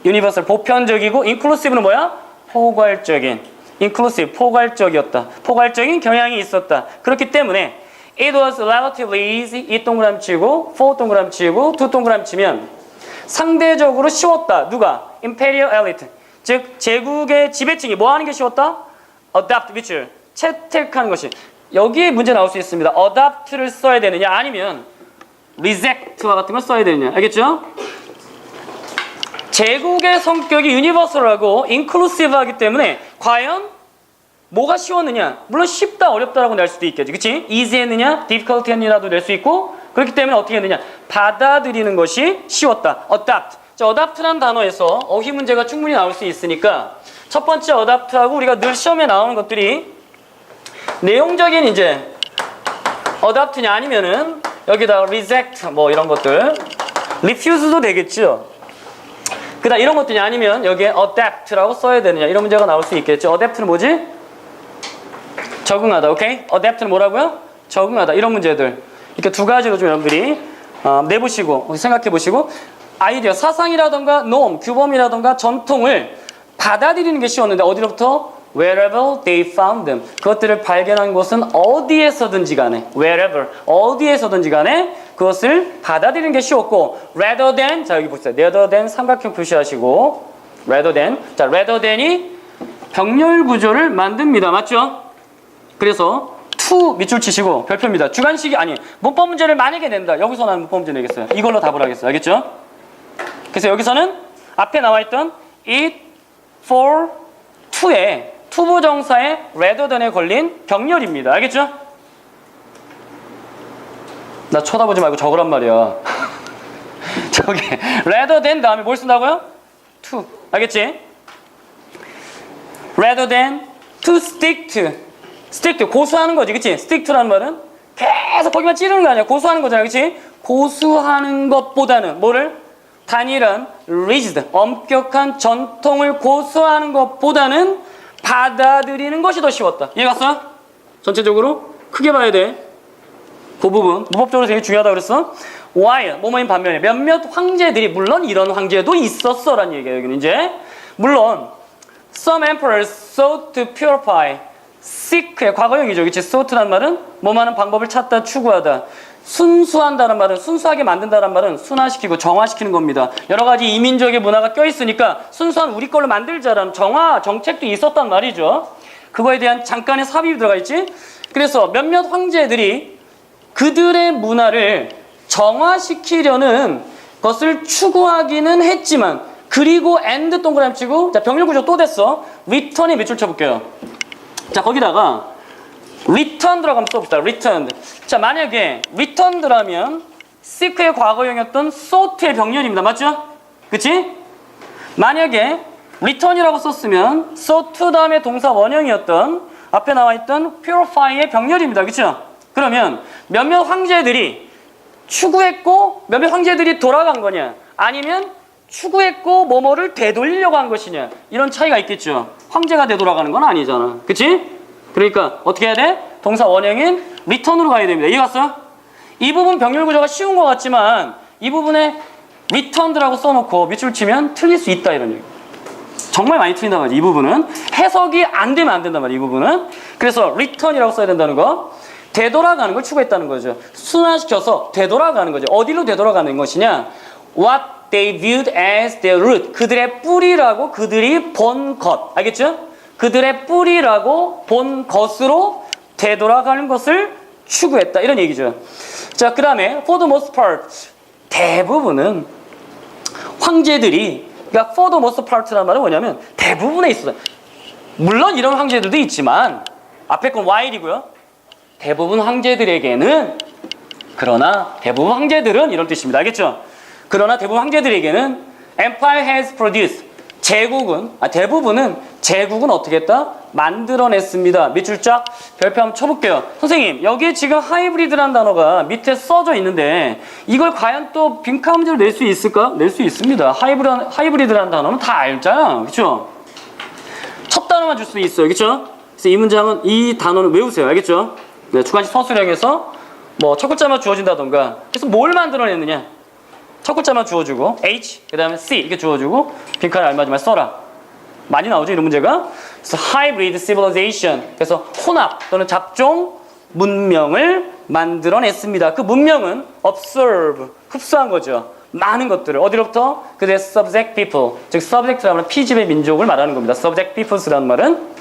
universal 보편적이고 inclusive는 뭐야? 포괄적인. inclusive 포괄적이었다. 포괄적인 경향이 있었다. 그렇기 때문에 it was relatively easy. 이 동그라미 치고 for 동그라미 치고 to 동그라미 치면 상대적으로 쉬웠다. 누가? imperial elite. 즉 제국의 지배층이 뭐 하는 게 쉬웠다? adopt 밑줄 채택하는 것이. 여기에 문제 나올 수 있습니다. adopt를 써야 되느냐 아니면 reject와 같은 걸 써야 되느냐. 알겠죠? 제국의 성격이 유니버설하고 인클루시브하기 때문에 과연 뭐가 쉬웠느냐? 물론 쉽다 어렵다라고 낼 수도 있겠지. 그치? easy 했느냐? difficult 했느냐도 낼 수 있고 그렇기 때문에 어떻게 했느냐? 받아들이는 것이 쉬웠다. adopt. 자, adopt라는 단어에서 어휘 문제가 충분히 나올 수 있으니까 첫 번째 adopt하고 우리가 늘 시험에 나오는 것들이 내용적인 이제 adopt냐 아니면은 여기다 reject 뭐 이런 것들 refuse도 되겠죠. 그다음 이런 것들이 아니면 여기에 adapt라고 써야 되느냐 이런 문제가 나올 수 있겠죠. adapt는 뭐지? 적응하다. 오케이? adapt는 뭐라고요? 적응하다. 이런 문제들 이렇게 두 가지로 좀 여러분들이 내보시고 생각해 보시고 아이디어 사상이라던가 norm 규범이라던가 전통을 받아들이는 게 쉬웠는데 어디로부터? wherever they found them. 그것들을 발견한 곳은 어디에서든지 간에 wherever 어디에서든지 간에 그것을 받아들이는 게 쉬웠고 rather than 자 여기 보세요. rather than 삼각형 표시하시고 rather than 자 rather than이 병렬 구조를 만듭니다. 맞죠? 그래서 to 밑줄 치시고 별표입니다. 주관식이 아니 문법 문제를 만약에 낸다. 여기서 나는 문법 문제 내겠어요. 이걸로 답을 하겠어요. 알겠죠? 그래서 여기서는 앞에 나와있던 it, for, to에 투부정사의 rather than에 걸린 병렬입니다. 알겠죠? 나 쳐다보지 말고 적으란 말이야. 저기 rather than 다음에 뭘 쓴다고요? to. 알겠지? rather than to stick to. stick to 고수하는 거지. 그치? stick to라는 말은 계속 거기만 찌르는 거 아니야. 고수하는 거잖아. 그치? 고수하는 것보다는 뭐를? 단일한 rigid 엄격한 전통을 고수하는 것보다는 받아들이는 것이 더 쉬웠다. 이해 갔어? 전체적으로 크게 봐야 돼. 그 부분 문법적으로 되게 중요하다고 그랬어. while 뭐뭐인 반면에 몇몇 황제들이 물론 이런 황제도 있었어 라는 얘기예요. 여기는 이제 물론 some emperors sought to purify seek의 과거형이죠. 그치? sought라는 말은 뭐하는 방법을 찾다, 추구하다. 순수한다는 말은, 순수하게 만든다는 말은 순화시키고 정화시키는 겁니다. 여러 가지 이민족의 문화가 껴있으니까 순수한 우리 걸로 만들자라는 정화 정책도 있었단 말이죠. 그거에 대한 잠깐의 삽입이 들어가 있지. 그래서 몇몇 황제들이 그들의 문화를 정화시키려는 것을 추구하기는 했지만, 그리고 and 동그라미 치고, 자, 병렬 구조 또 됐어. return에 몇 줄 쳐볼게요. 자, 거기다가 returned라고 한번 써봅시다. returned. 자, 만약에 returned라면 seek의 과거형이었던 sought의 병렬입니다. 맞죠? 그치? 만약에 return이라고 썼으면 sought to 다음에 동사 원형이었던 앞에 나와있던 purify의 병렬입니다. 그쵸? 그러면 몇몇 황제들이 추구했고 몇몇 황제들이 돌아간 거냐, 아니면 추구했고 뭐뭐를 되돌리려고 한 것이냐, 이런 차이가 있겠죠. 황제가 되돌아가는 건 아니잖아. 그치? 그러니까 어떻게 해야 돼? 동사 원형인 return으로 가야 됩니다. 이해 갔어? 이 부분 병렬 구조가 쉬운 것 같지만 이 부분에 returned라고 써놓고 밑줄 치면 틀릴 수 있다, 이런 얘기. 정말 많이 틀린단 말이지. 이 부분은 해석이 안 되면 안 된단 말이야. 이 부분은. 그래서 return이라고 써야 된다는 거. 되돌아가는 걸 추구했다는 거죠. 순화시켜서 되돌아가는 거죠. 어디로 되돌아가는 것이냐? What they viewed as their root. 그들의 뿌리라고, 그들이 본 것. 알겠죠? 그들의 뿌리라고 본 것으로 되돌아가는 것을 추구했다, 이런 얘기죠. 자, 그 다음에 for the most part, 대부분은 황제들이, 그러니까 for the most part라는 말은 뭐냐면 대부분에 있어서, 물론 이런 황제들도 있지만 앞에 건 while이고요. 대부분 황제들에게는, 그러나 대부분 황제들은, 이런 뜻입니다. 알겠죠? 그러나 대부분 황제들에게는 empire has produced, 대부분은 제국은 어떻게 했다? 만들어냈습니다. 밑줄 쫙 별표 한번 쳐볼게요. 선생님, 여기에 지금 하이브리드라는 단어가 밑에 써져 있는데 이걸 과연 또 빈칸 문제로 낼 수 있을까? 낼 수 있습니다. 하이브리드라는 단어는 다 알잖아. 그렇죠? 첫 단어만 줄 수 있어요. 그렇죠? 그래서 이 문장은, 이 단어는 외우세요. 알겠죠? 네, 주관식 서술형에서 뭐 첫 글자만 주어진다던가. 그래서 뭘 만들어냈느냐? 첫 글자만 주어주고 H, 그 다음에 C 이렇게 주어주고 빈칸에 알맞으면 써라. 많이 나오죠, 이런 문제가. 그래서 hybrid civilization, 그래서 혼합 또는 잡종 문명을 만들어냈습니다. 그 문명은 observe, 흡수한 거죠. 많은 것들을. 어디로부터? 그들의 subject people, 즉 subject라는 피집의 민족을 말하는 겁니다. subject peoples라는 말은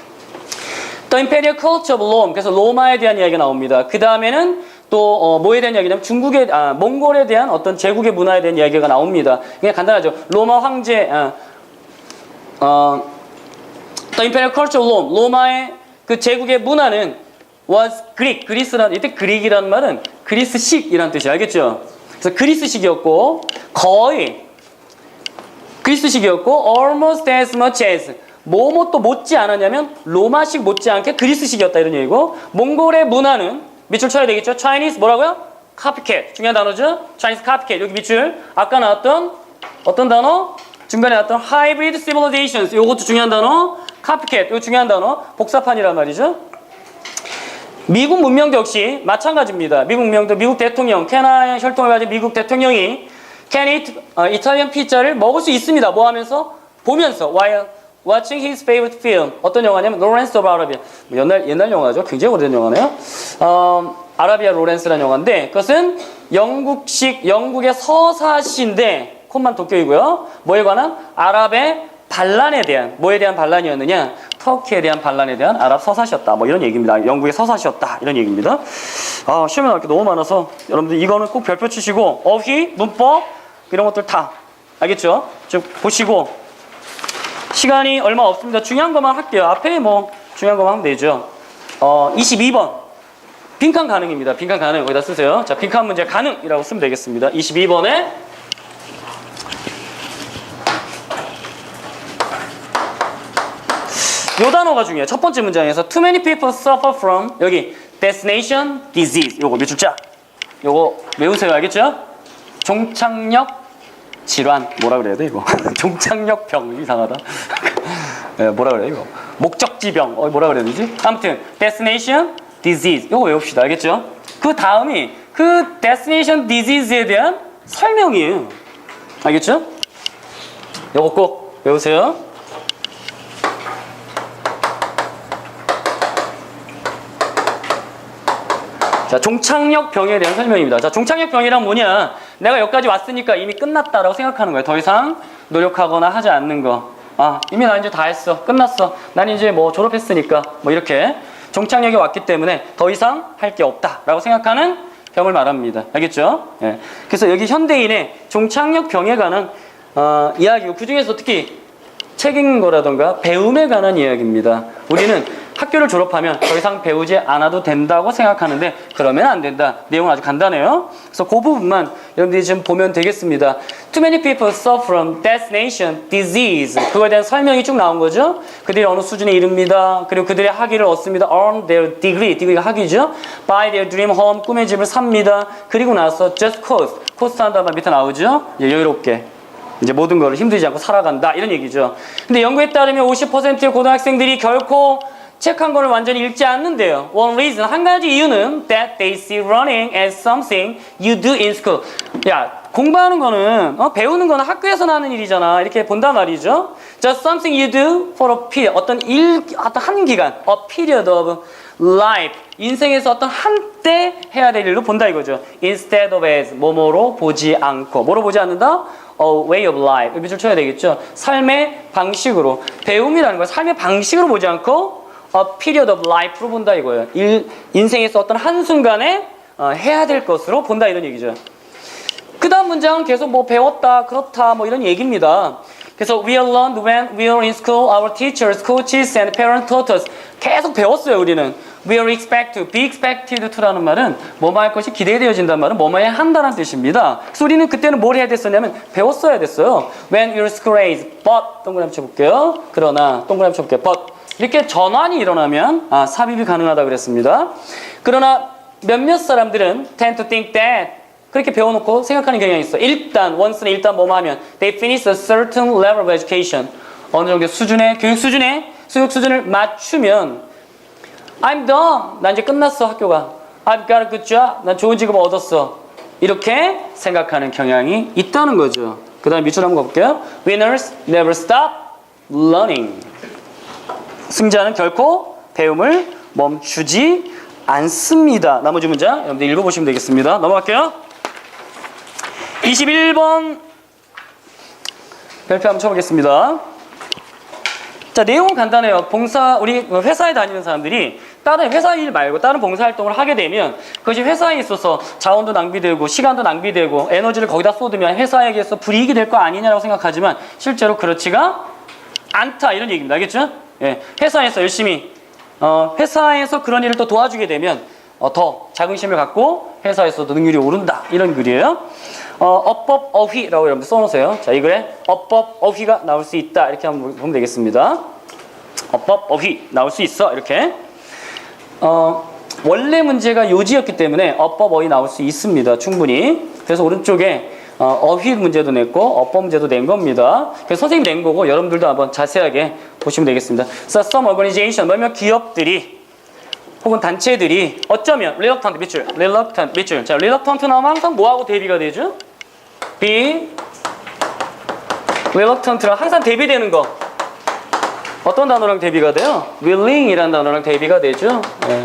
The imperial culture of Rome, 그래서 로마에 대한 이야기가 나옵니다. 그 다음에는 또 뭐에 대한 이야기냐면 몽골에 대한 어떤 제국의 문화에 대한 이야기가 나옵니다. 그냥 간단하죠. 로마 황제, The imperial culture of Rome, 로마의 그 제국의 문화는 was Greek, 그리스라는, 이때 그릭이라는 말은 그리스식이라는 뜻이, 알겠죠? 그래서 그리스식이었고, 거의 그리스식이었고, almost as much as, 뭐뭐 또 못지 않았냐면 로마식 못지않게 그리스식이었다, 이런 얘기고, 몽골의 문화는 밑줄 쳐야 되겠죠? Chinese 뭐라고요? Copycat. 중요한 단어죠? Chinese copycat. 여기 밑줄. 아까 나왔던 어떤 단어? 중간에 나왔던 hybrid civilizations. 요것도 중요한 단어. Copycat. 요거 중요한 단어. 복사판이란 말이죠. 미국 문명도 역시 마찬가지입니다. 미국 문명도 미국 대통령, 캐나의 혈통을 가진 미국 대통령이 can eat 이탈리안 피자를 먹을 수 있습니다. 뭐 하면서? 보면서. while watching his favorite film. 어떤 영화냐면 Lawrence of Arabia. 옛날 영화죠. 굉장히 오래된 영화네요. 아라비아 로렌스라는 영화인데, 그것은 영국의 서사시인데 콧만 도쿄이고요. 뭐에 관한? 아랍의 반란에 대한, 뭐에 대한 반란이었느냐? 터키에 대한 반란에 대한 아랍 서사시였다. 뭐 이런 얘기입니다. 영국의 서사시였다. 이런 얘기입니다. 시험에 나올 게 너무 많아서 여러분들 이거는 꼭 별표 치시고, 어휘, 문법 이런 것들 다 알겠죠? 쭉 보시고. 시간이 얼마 없습니다. 중요한 것만 할게요. 앞에 뭐 중요한 것만 하면 되죠. 22번. 빈칸 가능입니다. 빈칸 가능. 여기다 쓰세요. 자, 빈칸 문제 가능이라고 쓰면 되겠습니다. 22번에 요 단어가 중요해요. 첫 번째 문장에서 too many people suffer from, 여기 destination disease. 요거 밑줄 쫙. 요거 외우세요. 알겠죠? 종착역 질환, 뭐라 그래야 돼 이거? 종착역병, 이상하다. 네, 뭐라 그래 이거? 목적지병, 뭐라 그래야 되지? 아무튼 destination disease, 이거 외웁시다. 알겠죠? 그 다음이 그 destination disease에 대한 설명이에요. 알겠죠? 이거 꼭 외우세요. 자, 종착역 병에 대한 설명입니다. 자, 종착역 병이란 뭐냐? 내가 여기까지 왔으니까 이미 끝났다라고 생각하는 거예요. 더 이상 노력하거나 하지 않는 거. 아, 이미 나 이제 다 했어. 끝났어. 난 이제 뭐 졸업했으니까. 뭐 이렇게 종착역에 왔기 때문에 더 이상 할 게 없다라고 생각하는 병을 말합니다. 알겠죠? 예. 그래서 여기 현대인의 종착역 병에 관한 이야기고 그 중에서 특히 책 읽는 거라던가 배움에 관한 이야기입니다. 우리는 학교를 졸업하면 더 이상 배우지 않아도 된다고 생각하는데 그러면 안 된다. 내용은 아주 간단해요. 그래서 그 부분만 여러분들이 좀 보면 되겠습니다. Too many people suffer from destination disease. 그거에 대한 설명이 쭉 나온 거죠. 그들이 어느 수준에 이릅니다. 그리고 그들의 학위를 얻습니다. Earn their degree. degree가 학위죠. Buy their dream home. 꿈의 집을 삽니다. 그리고 나서 just coast. coast 한다는 말 밑에 나오죠. 여유롭게. 이제 모든 걸 힘들지 않고 살아간다. 이런 얘기죠. 근데 연구에 따르면 50%의 고등학생들이 결코 책 한 권을 완전히 읽지 않는데요. One reason, 한 가지 이유는 that they see running as something you do in school. 야, 공부하는 거는 배우는 거는 학교에서 나는 일이잖아. 이렇게 본단 말이죠. Just something you do for a period. 어떤 한 기간, a period of life. 인생에서 어떤 한때 해야 될 일로 본다 이거죠. Instead of as 뭐뭐로 보지 않고. 뭐로 보지 않는다? A way of life. 밑줄 쳐야 되겠죠. 삶의 방식으로. 배움이라는 걸 삶의 방식으로 보지 않고 a period of life로 본다 이거예요. 인생에서 어떤 한순간에 해야 될 것으로 본다 이런 얘기죠. 그 다음 문장은 계속 뭐 배웠다, 그렇다 뭐 이런 얘기입니다. 그래서 we learned when we were in school, our teachers, coaches and parents taught us. 계속 배웠어요 우리는. We are expected to, be expected to라는 말은 뭐뭐 할 것이 기대되어진다는 말은 뭐뭐 해야 한다는 뜻입니다. 그래서 우리는 그때는 뭘 해야 됐었냐면 배웠어야 됐어요. When your school age, but 동그라미 쳐볼게요. 그러나 동그라미 쳐볼게요. But 이렇게 전환이 일어나면 삽입이 가능하다고 그랬습니다. 그러나 몇몇 사람들은 tend to think that 그렇게 배워놓고 생각하는 경향이 있어. once는 일단 뭐뭐 하면 they finish a certain level of education. 어느 정도 수준의 교육 수준을 맞추면 I'm done. 난 이제 끝났어 학교가. I've got a good job. 난 좋은 직업 얻었어. 이렇게 생각하는 경향이 있다는 거죠. 그 다음 밑줄 한번 가볼게요. Winners never stop learning. 승자는 결코 배움을 멈추지 않습니다. 나머지 문장 여러분들 읽어보시면 되겠습니다. 넘어갈게요. 21번 별표 한번 쳐보겠습니다. 자, 내용은 간단해요. 우리 회사에 다니는 사람들이 다른 회사 일 말고 다른 봉사활동을 하게 되면 그것이 회사에 있어서 자원도 낭비되고 시간도 낭비되고 에너지를 거기다 쏟으면 회사에게서 불이익이 될 거 아니냐라고 생각하지만 실제로 그렇지가 않다 이런 얘기입니다. 알겠죠? 예, 회사에서 열심히 회사에서 그런 일을 또 도와주게 되면 더 자긍심을 갖고 회사에서도 능률이 오른다 이런 글이에요. 어법 어휘라고 여러분들 써놓으세요. 자, 이 글에 어법 어휘가 나올 수 있다 이렇게 한번 보면 되겠습니다. 어법 어휘 나올 수 있어 이렇게. 원래 문제가 요지였기 때문에 어법 어휘 나올 수 있습니다. 충분히. 그래서 오른쪽에 어휘 문제도 냈고 어법 문제도 낸 겁니다. 그래서 선생님 낸 거고 여러분들도 한번 자세하게 보시면 되겠습니다. So some organization, 몇몇 기업들이 혹은 단체들이 어쩌면 reluctant 밑줄. 자, reluctant 나오면 항상 뭐하고 대비가 되죠? be reluctant랑 항상 대비되는 거. 어떤 단어랑 대비가 돼요? willing이라는 단어랑 대비가 되죠. 네.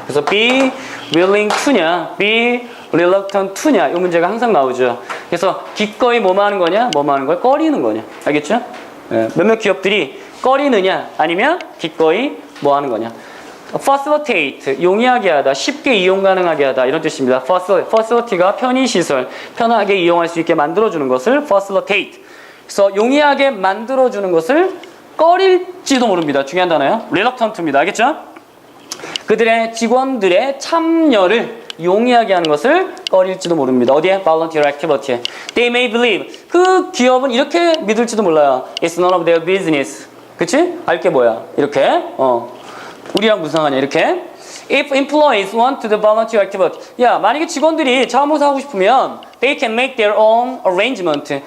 그래서 be willing to냐, be reluctant to냐 이 문제가 항상 나오죠. 그래서 기꺼이 뭐뭐 하는 거냐, 뭐뭐 하는 걸 꺼리는 거냐. 알겠죠? 네. 몇몇 기업들이 꺼리느냐 아니면 기꺼이 뭐 하는 거냐. facilitate, 용이하게 하다, 쉽게 이용 가능하게 하다 이런 뜻입니다. facility가 편의시설, 편하게 이용할 수 있게 만들어주는 것을 facilitate. 그래서 용이하게 만들어주는 것을 꺼릴지도 모릅니다. 중요한 단어예요. reluctant입니다. 알겠죠? 그들의 직원들의 참여를 용이하게 하는 것을 꺼릴지도 모릅니다. 어디에? volunteer activity에. They may believe. 그 기업은 이렇게 믿을지도 몰라요. It's none of their business. 그치? 알게 뭐야? 이렇게. 우리랑 무슨 상관이야? 이렇게. If employees want to do volunteer activity. 야, 만약에 직원들이 자원봉사 하고 싶으면 they can make their own arrangement.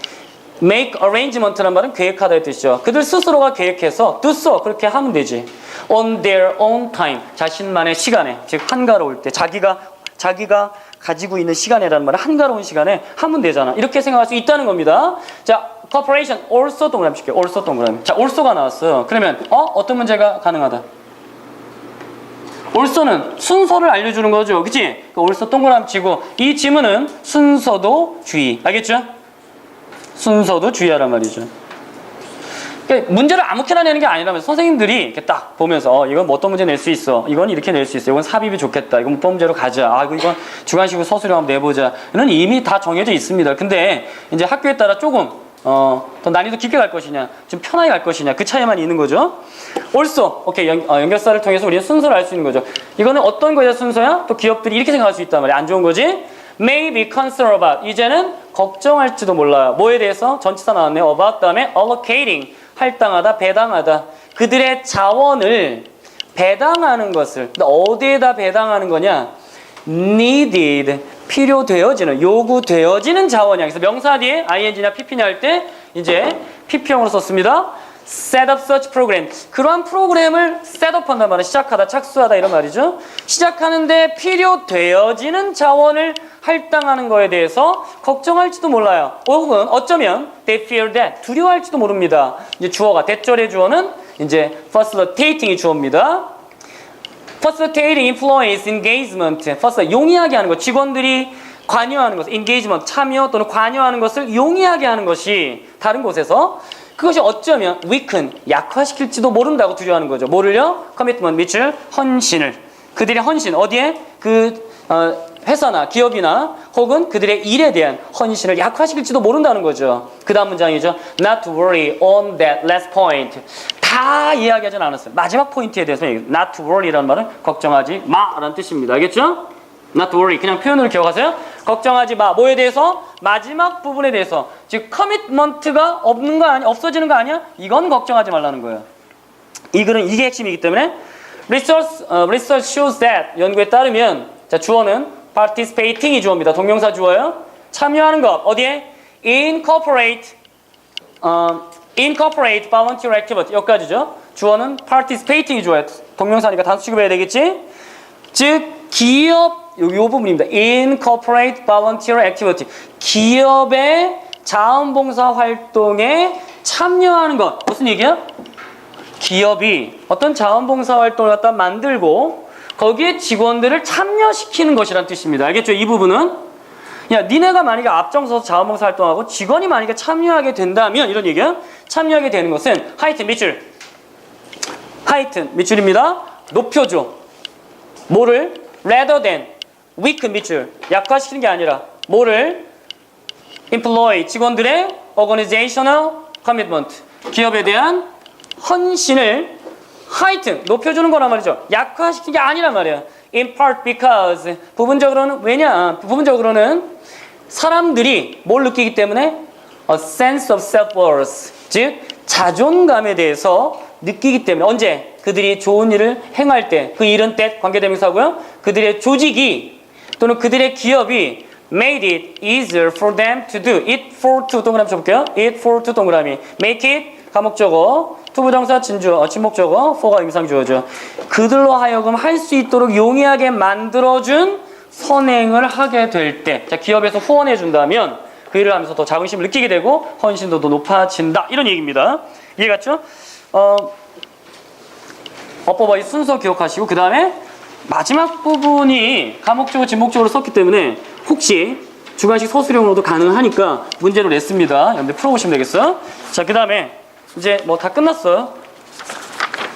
make arrangement란 말은 계획하다의 뜻이죠. 그들 스스로가 계획해서 do so. 그렇게 하면 되지. on their own time. 자신만의 시간에. 즉 한가로울 때. 자기가 가지고 있는 시간이라는 말은 한가로운 시간에 하면 되잖아. 이렇게 생각할 수 있다는 겁니다. 자, corporation also 동그라미 칠게요. also 동그라미. 자, also가 나왔어요. 그러면 어떤 문제가 가능하다? 올소는 순서를 알려주는 거죠. 그치? 그러니까 올소 동그라미 치고 이 지문은 순서도 주의. 알겠죠? 순서도 주의하란 말이죠. 그러니까 문제를 아무렇게나 내는 게 아니라면 선생님들이 이렇게 딱 보면서 이건 뭐 어떤 문제 낼 수 있어. 이건 이렇게 낼 수 있어. 이건 삽입이 좋겠다. 이건 문법 문제로 가자. 아, 이건 주관식으로 서술형 한번 내보자. 이는 이미 다 정해져 있습니다. 근데 이제 학교에 따라 조금 더 난이도 깊게 갈 것이냐, 좀 편하게 갈 것이냐, 그 차이만 있는 거죠. also, 오케이, 연결사를 통해서 우리는 순서를 알 수 있는 거죠. 이거는 어떤 거야 순서야? 또 기업들이 이렇게 생각할 수 있단 말이야. 안 좋은 거지? May be concerned about. 이제는 걱정할지도 몰라요. 뭐에 대해서? 전치사 나왔네요. about 다음에 allocating. 할당하다, 배당하다. 그들의 자원을 배당하는 것을. 근데 어디에다 배당하는 거냐? needed. 필요되어지는, 요구되어지는 자원이야. 그래서 명사 뒤에 ing나 pp냐 할 때 이제 pp형으로 썼습니다. set up such program. 그러한 프로그램을 set up 한단 말이야. 시작하다, 착수하다 이런 말이죠. 시작하는데 필요되어지는 자원을 할당하는 거에 대해서 걱정할지도 몰라요. 혹은 어쩌면 they fear that. 두려워할지도 모릅니다. 이제 주어가 대절의 주어는 이제 facilitating이 주어입니다. facilitating employees engagement. facilitate, 용이하게 하는 것. 직원들이 관여하는 것. engagement, 참여 또는 관여하는 것을 용이하게 하는 것이 다른 곳에서 그것이 어쩌면 weaken, 약화시킬지도 모른다고 두려워하는 거죠. 뭐를요? commitment, 밑줄, 헌신을. 그들의 헌신, 어디에? 회사나 기업이나 혹은 그들의 일에 대한 헌신을 약화시킬지도 모른다는 거죠. 그 다음 문장이죠. Not to worry on that last point. 다 이야기하진 않았어요. 마지막 포인트에 대해서 not to worry라는 말은 걱정하지 마라는 뜻입니다. 알겠죠? not to worry. 그냥 표현을 기억하세요. 걱정하지 마. 뭐에 대해서? 마지막 부분에 대해서. 즉 커미트먼트가 없는 거 아니야? 없어지는 거 아니야? 이건 걱정하지 말라는 거예요. 이 글은 이게 핵심이기 때문에 research shows that. 연구에 따르면 자 주어는 participating이 주어입니다. 동명사 주어요. 참여하는 것. 어디에? incorporate volunteer activity. 여기까지죠. 주어는 participating이 주어요. 동명사니까 단수 취급해야 되겠지? 즉 기업 요 부분입니다. incorporate volunteer activity. 기업의 자원봉사 활동에 참여하는 것. 무슨 얘기야? 기업이 어떤 자원봉사 활동을 갖다 만들고 거기에 직원들을 참여시키는 것이란 뜻입니다. 알겠죠? 이 부분은 야, 니네가 만약에 앞장서서 자원봉사 활동하고 직원이 만약에 참여하게 된다면 이런 얘기야. 참여하게 되는 것은 하여튼 밑줄. 하여튼 밑줄입니다. 높여줘. 뭐를? rather than weaken 밑줄. 약화시키는 게 아니라 뭐를? employee 직원들의 organizational commitment. 기업에 대한 헌신을 하여튼 높여주는 거란 말이죠. 약화시키는 게 아니란 말이야. in part because 부분적으로는 왜냐? 부분적으로는 사람들이 뭘 느끼기 때문에 a sense of self-worth 즉 자존감에 대해서 느끼기 때문에 언제? 그들이 좋은 일을 행할 때 그 일은 that 관계대명사고요. 그들의 조직이 또는 그들의 기업이 made it easier for them to do it for to 동그라미 쳐볼게요. it for to 동그라미 make it 가목적어 투부정사 진주어 친목적어 for가 임상주어죠. 그들로 하여금 할 수 있도록 용이하게 만들어준 선행을 하게 될 때 자 기업에서 후원해 준다면 그 일을 하면서 더 자긍심을 느끼게 되고 헌신도 더 높아진다 이런 얘기입니다. 이해갔죠? 어법의 순서 기억하시고 그 다음에 마지막 부분이 가목적어 진목적어로 썼기 때문에 혹시 주관식 서술형으로도 가능하니까 문제로 냈습니다. 여러분들 풀어보시면 되겠어. 자 그 다음에 이제 뭐 다 끝났어요.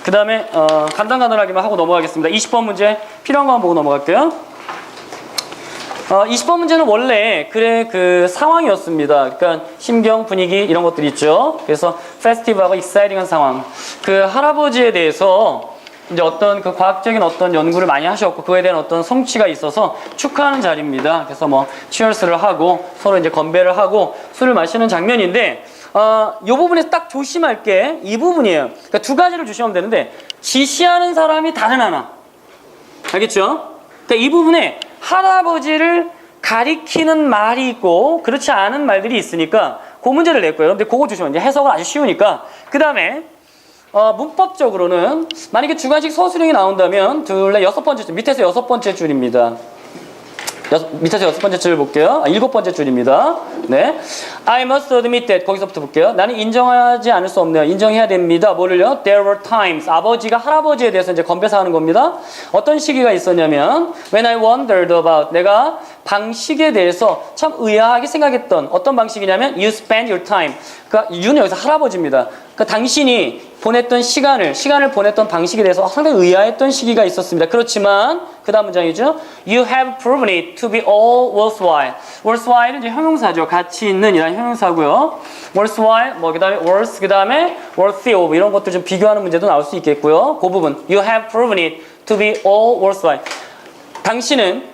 그 다음에 간단하게만 하고 넘어가겠습니다. 20번 문제 필요한 것만 보고 넘어갈게요. 20번 문제는 원래 글의 그 상황이었습니다. 그러니까 심경, 분위기 이런 것들이 있죠. 그래서 페스티브하고 익사이팅한 상황. 그 할아버지에 대해서 이제 어떤 그 과학적인 어떤 연구를 많이 하셨고 그거에 대한 어떤 성취가 있어서 축하하는 자리입니다. 그래서 뭐 치얼스를 하고 서로 이제 건배를 하고 술을 마시는 장면인데 이 부분에서 딱 조심할 게 이 부분이에요. 그러니까 두 가지를 조심하면 되는데 지시하는 사람이 다른 하나. 알겠죠? 그러니까 이 부분에 할아버지를 가리키는 말이 있고 그렇지 않은 말들이 있으니까 그 문제를 낼 거예요. 근데 그거 조심하면 이제 해석은 아주 쉬우니까 그 다음에 문법적으로는 만약에 주관식 서술형이 나온다면 둘레 여섯 번째 줄 밑에서 여섯 번째 줄입니다. 밑에서 여섯 번째 줄 볼게요. 일곱 번째 줄입니다. 네. I must admit that. 거기서부터 볼게요. 나는 인정하지 않을 수 없네요. 인정해야 됩니다. 뭐를요? There were times. 아버지가 할아버지에 대해서 이제 건배사하는 겁니다. 어떤 시기가 있었냐면 when I wondered about. 내가 방식에 대해서 참 의아하게 생각했던 어떤 방식이냐면 you spend your time. 그러니까 you는 여기서 할아버지입니다. 그러니까 당신이 보냈던 시간을 보냈던 방식에 대해서 상당히 의아했던 시기가 있었습니다. 그렇지만 그 다음 문장이죠. You have proven it to be all worthwhile. worthwhile은 이제 형용사죠. 가치 있는 이란 형용사고요. worthwhile, 뭐 그다음에 worth, 그다음에 worthy of 이런 것들 좀 비교하는 문제도 나올 수 있겠고요. 그 부분. You have proven it to be all worthwhile. 당신은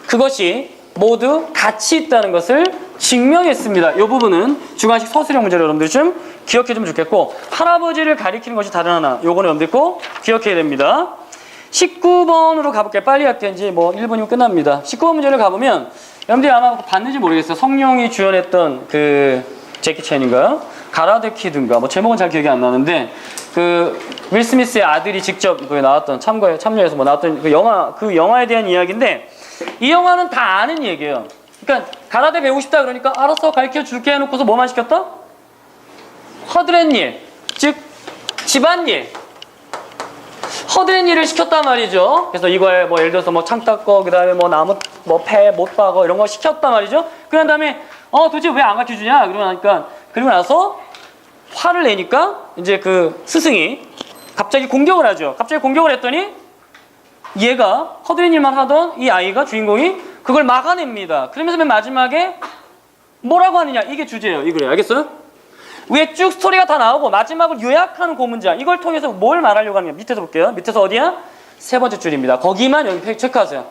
그것이 모두 가치 있다는 것을 증명했습니다. 이 부분은 주관식 서술형 문제를 여러분들 좀 기억해주면 좋겠고 할아버지를 가리키는 것이 다른 하나. 요거는 여러분들 꼭 기억해야 됩니다. 19번으로 가볼게요. 빨리 할게요. 뭐 1분이면 끝납니다. 19번 문제를 가보면 여러분들이 아마 봤는지 모르겠어요. 성룡이 주연했던 그 제키 챈인가요? 가라데 키드인가 뭐 제목은 잘 기억이 안 나는데 그 윌 스미스의 아들이 직접 거기 나왔던 참여해서 뭐 나왔던 그 영화에 대한 이야기인데 이 영화는 다 아는 얘기예요. 그러니까 가라데 배우고 싶다 그러니까 알았어 가르쳐 줄게 해놓고서 뭐만 시켰다? 허드렛 일, 즉 집안일, 허드렛 일을 시켰단 말이죠. 그래서 이거에 뭐 예를 들어서 뭐 창 닦고 그다음에 뭐 나무 뭐 폐 못 박어 이런 거 시켰단 말이죠. 그런 다음에 도대체 왜 안 가르쳐 주냐? 그리고 나서 화를 내니까 이제 그 스승이 갑자기 공격을 하죠. 갑자기 공격을 했더니 얘가 허드렛 일만 하던 이 아이가 주인공이 그걸 막아냅니다. 그러면서 맨 마지막에 뭐라고 하느냐 이게 주제예요. 이거래요. 알겠어요? 위에 쭉 스토리가 다 나오고 마지막을 요약하는 그 문장 이걸 통해서 뭘 말하려고 하느냐 밑에서 볼게요. 밑에서 어디야? 세 번째 줄입니다. 거기만 여기 체크하세요.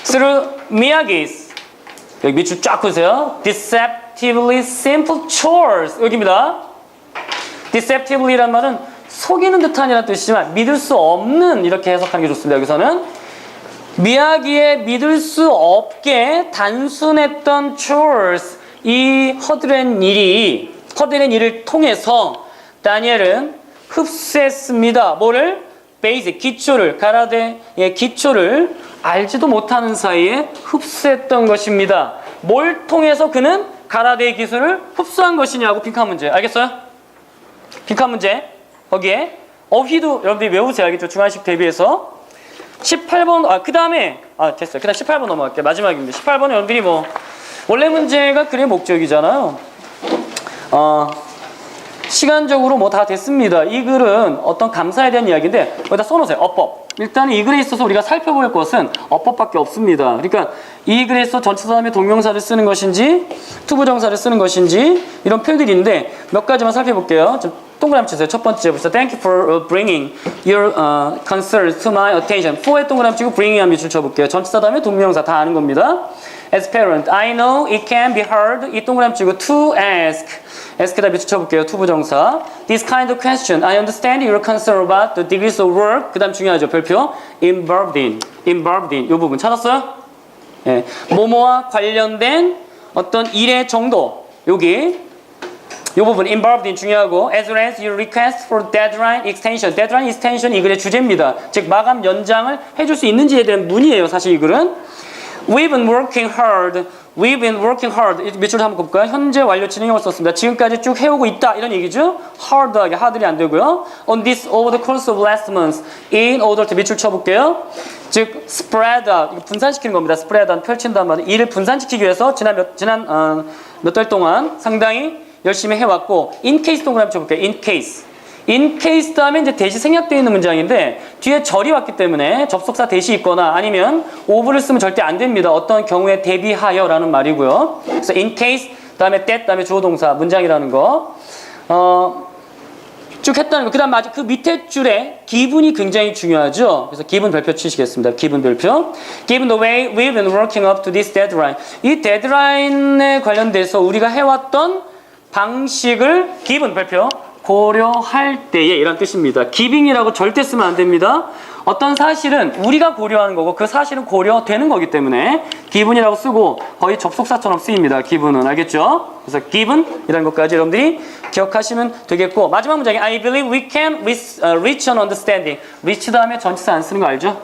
Through Miyagi's 여기 밑줄 쫙 보세요. Deceptively simple chores 여기입니다. Deceptively란 말은 속이는 듯한이라는 뜻이지만 믿을 수 없는 이렇게 해석하는 게 좋습니다. 여기서는 미야기의 믿을 수 없게 단순했던 chores 이 허드렛 일을 통해서 다니엘은 흡수했습니다. 뭐를? 베이직, 기초를, 가라데의 기초를 알지도 못하는 사이에 흡수했던 것입니다. 뭘 통해서 그는 가라데의 기술을 흡수한 것이냐고 빈칸 문제. 알겠어요? 빈칸 문제. 거기에 어휘도 여러분들이 외우세요. 알겠죠? 중간식 대비해서 18번, 그 다음에 됐어요. 그 다음 18번 넘어갈게요. 마지막입니다. 18번은 여러분들이 뭐 원래 문제가 글의 목적이잖아요. 시간적으로 뭐 다 됐습니다. 이 글은 어떤 감사에 대한 이야기인데 여기다 써놓으세요. 어법. 일단 이 글에 있어서 우리가 살펴볼 것은 어법밖에 없습니다. 그러니까 이 글에 있어 전치사 다음에 동명사를 쓰는 것인지 투부정사를 쓰는 것인지 이런 표현들이 있는데 몇 가지만 살펴볼게요. 좀 동그라미 치세요. 첫 번째 보세요. Thank you for bringing your concerns to my attention. for에 동그라미 치고 bringing 한 밑줄 쳐볼게요. 전치사 다음에 동명사 다 아는 겁니다. As parent, I know it can be hard. 이 동그라미 치고 to ask. ask에다 밑줄 쳐볼게요. 투부정사. This kind of question, I understand your concern about the degrees of work. 그 다음 중요하죠. 별표. involved in. 이 부분 찾았어요? 예. 뭐뭐와 관련된 어떤 일의 정도. 여기. 이 부분 involved in 중요하고 as well as your request for deadline extension. deadline extension 이 글의 주제입니다. 즉 마감 연장을 해줄 수 있는지에 대한 문의예요. 사실 이 글은. We've been working hard. We've been working hard. 밑줄 한번 볼까요? 현재 완료 진행형을 썼습니다. 지금까지 쭉 해오고 있다. 이런 얘기죠. hard하게, hardly 안 되고요. On this over the course of last month. In order to 밑줄 쳐볼게요. 즉, spread out. 이거 분산시키는 겁니다. spread out. 펼친단 말은 일을 분산시키기 위해서 지난 몇 달 동안 상당히 열심히 해왔고, in case 동그라미 쳐볼게요. in case. in case 다음에 이제 대시 생략되어 있는 문장인데 뒤에 절이 왔기 때문에 접속사 대시 있거나 아니면 of를 쓰면 절대 안 됩니다. 어떤 경우에 대비하여 라는 말이고요. 그래서 in case 다음에 that 다음에 주어 동사 문장이라는 거 쭉 했다는 거. 그 다음 그 밑에 줄에 기분이 굉장히 중요하죠. 그래서 기분 별표 치시겠습니다. 기분 별표. Given the way we've been working up to this deadline. 이 데드라인에 관련돼서 우리가 해왔던 방식을 기분 별표 고려할 때에 이란 뜻입니다. 기빙이라고 절대 쓰면 안 됩니다. 어떤 사실은 우리가 고려하는 거고 그 사실은 고려되는 거기 때문에 기분이라고 쓰고 거의 접속사처럼 쓰입니다. 기분은 알겠죠? 그래서 기분이라는 것까지 여러분들이 기억하시면 되겠고 마지막 문장이 I believe we can reach an understanding. reach 다음에 전치사 안 쓰는 거 알죠?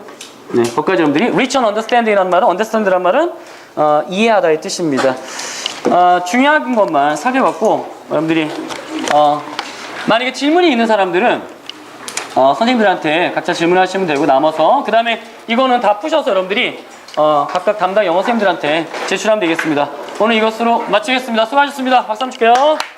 네, 거기까지 여러분들이 reach an understanding이라는 말은 understand이라는 말은 이해하다의 뜻입니다. 중요한 것만 살펴봤고, 여러분들이 만약에 질문이 있는 사람들은 선생님들한테 각자 질문하시면 되고, 남아서 그 다음에 이거는 다 푸셔서 여러분들이 각각 담당 영어 선생님들한테 제출하면 되겠습니다. 오늘 이것으로 마치겠습니다. 수고하셨습니다. 박수 한번 줄게요.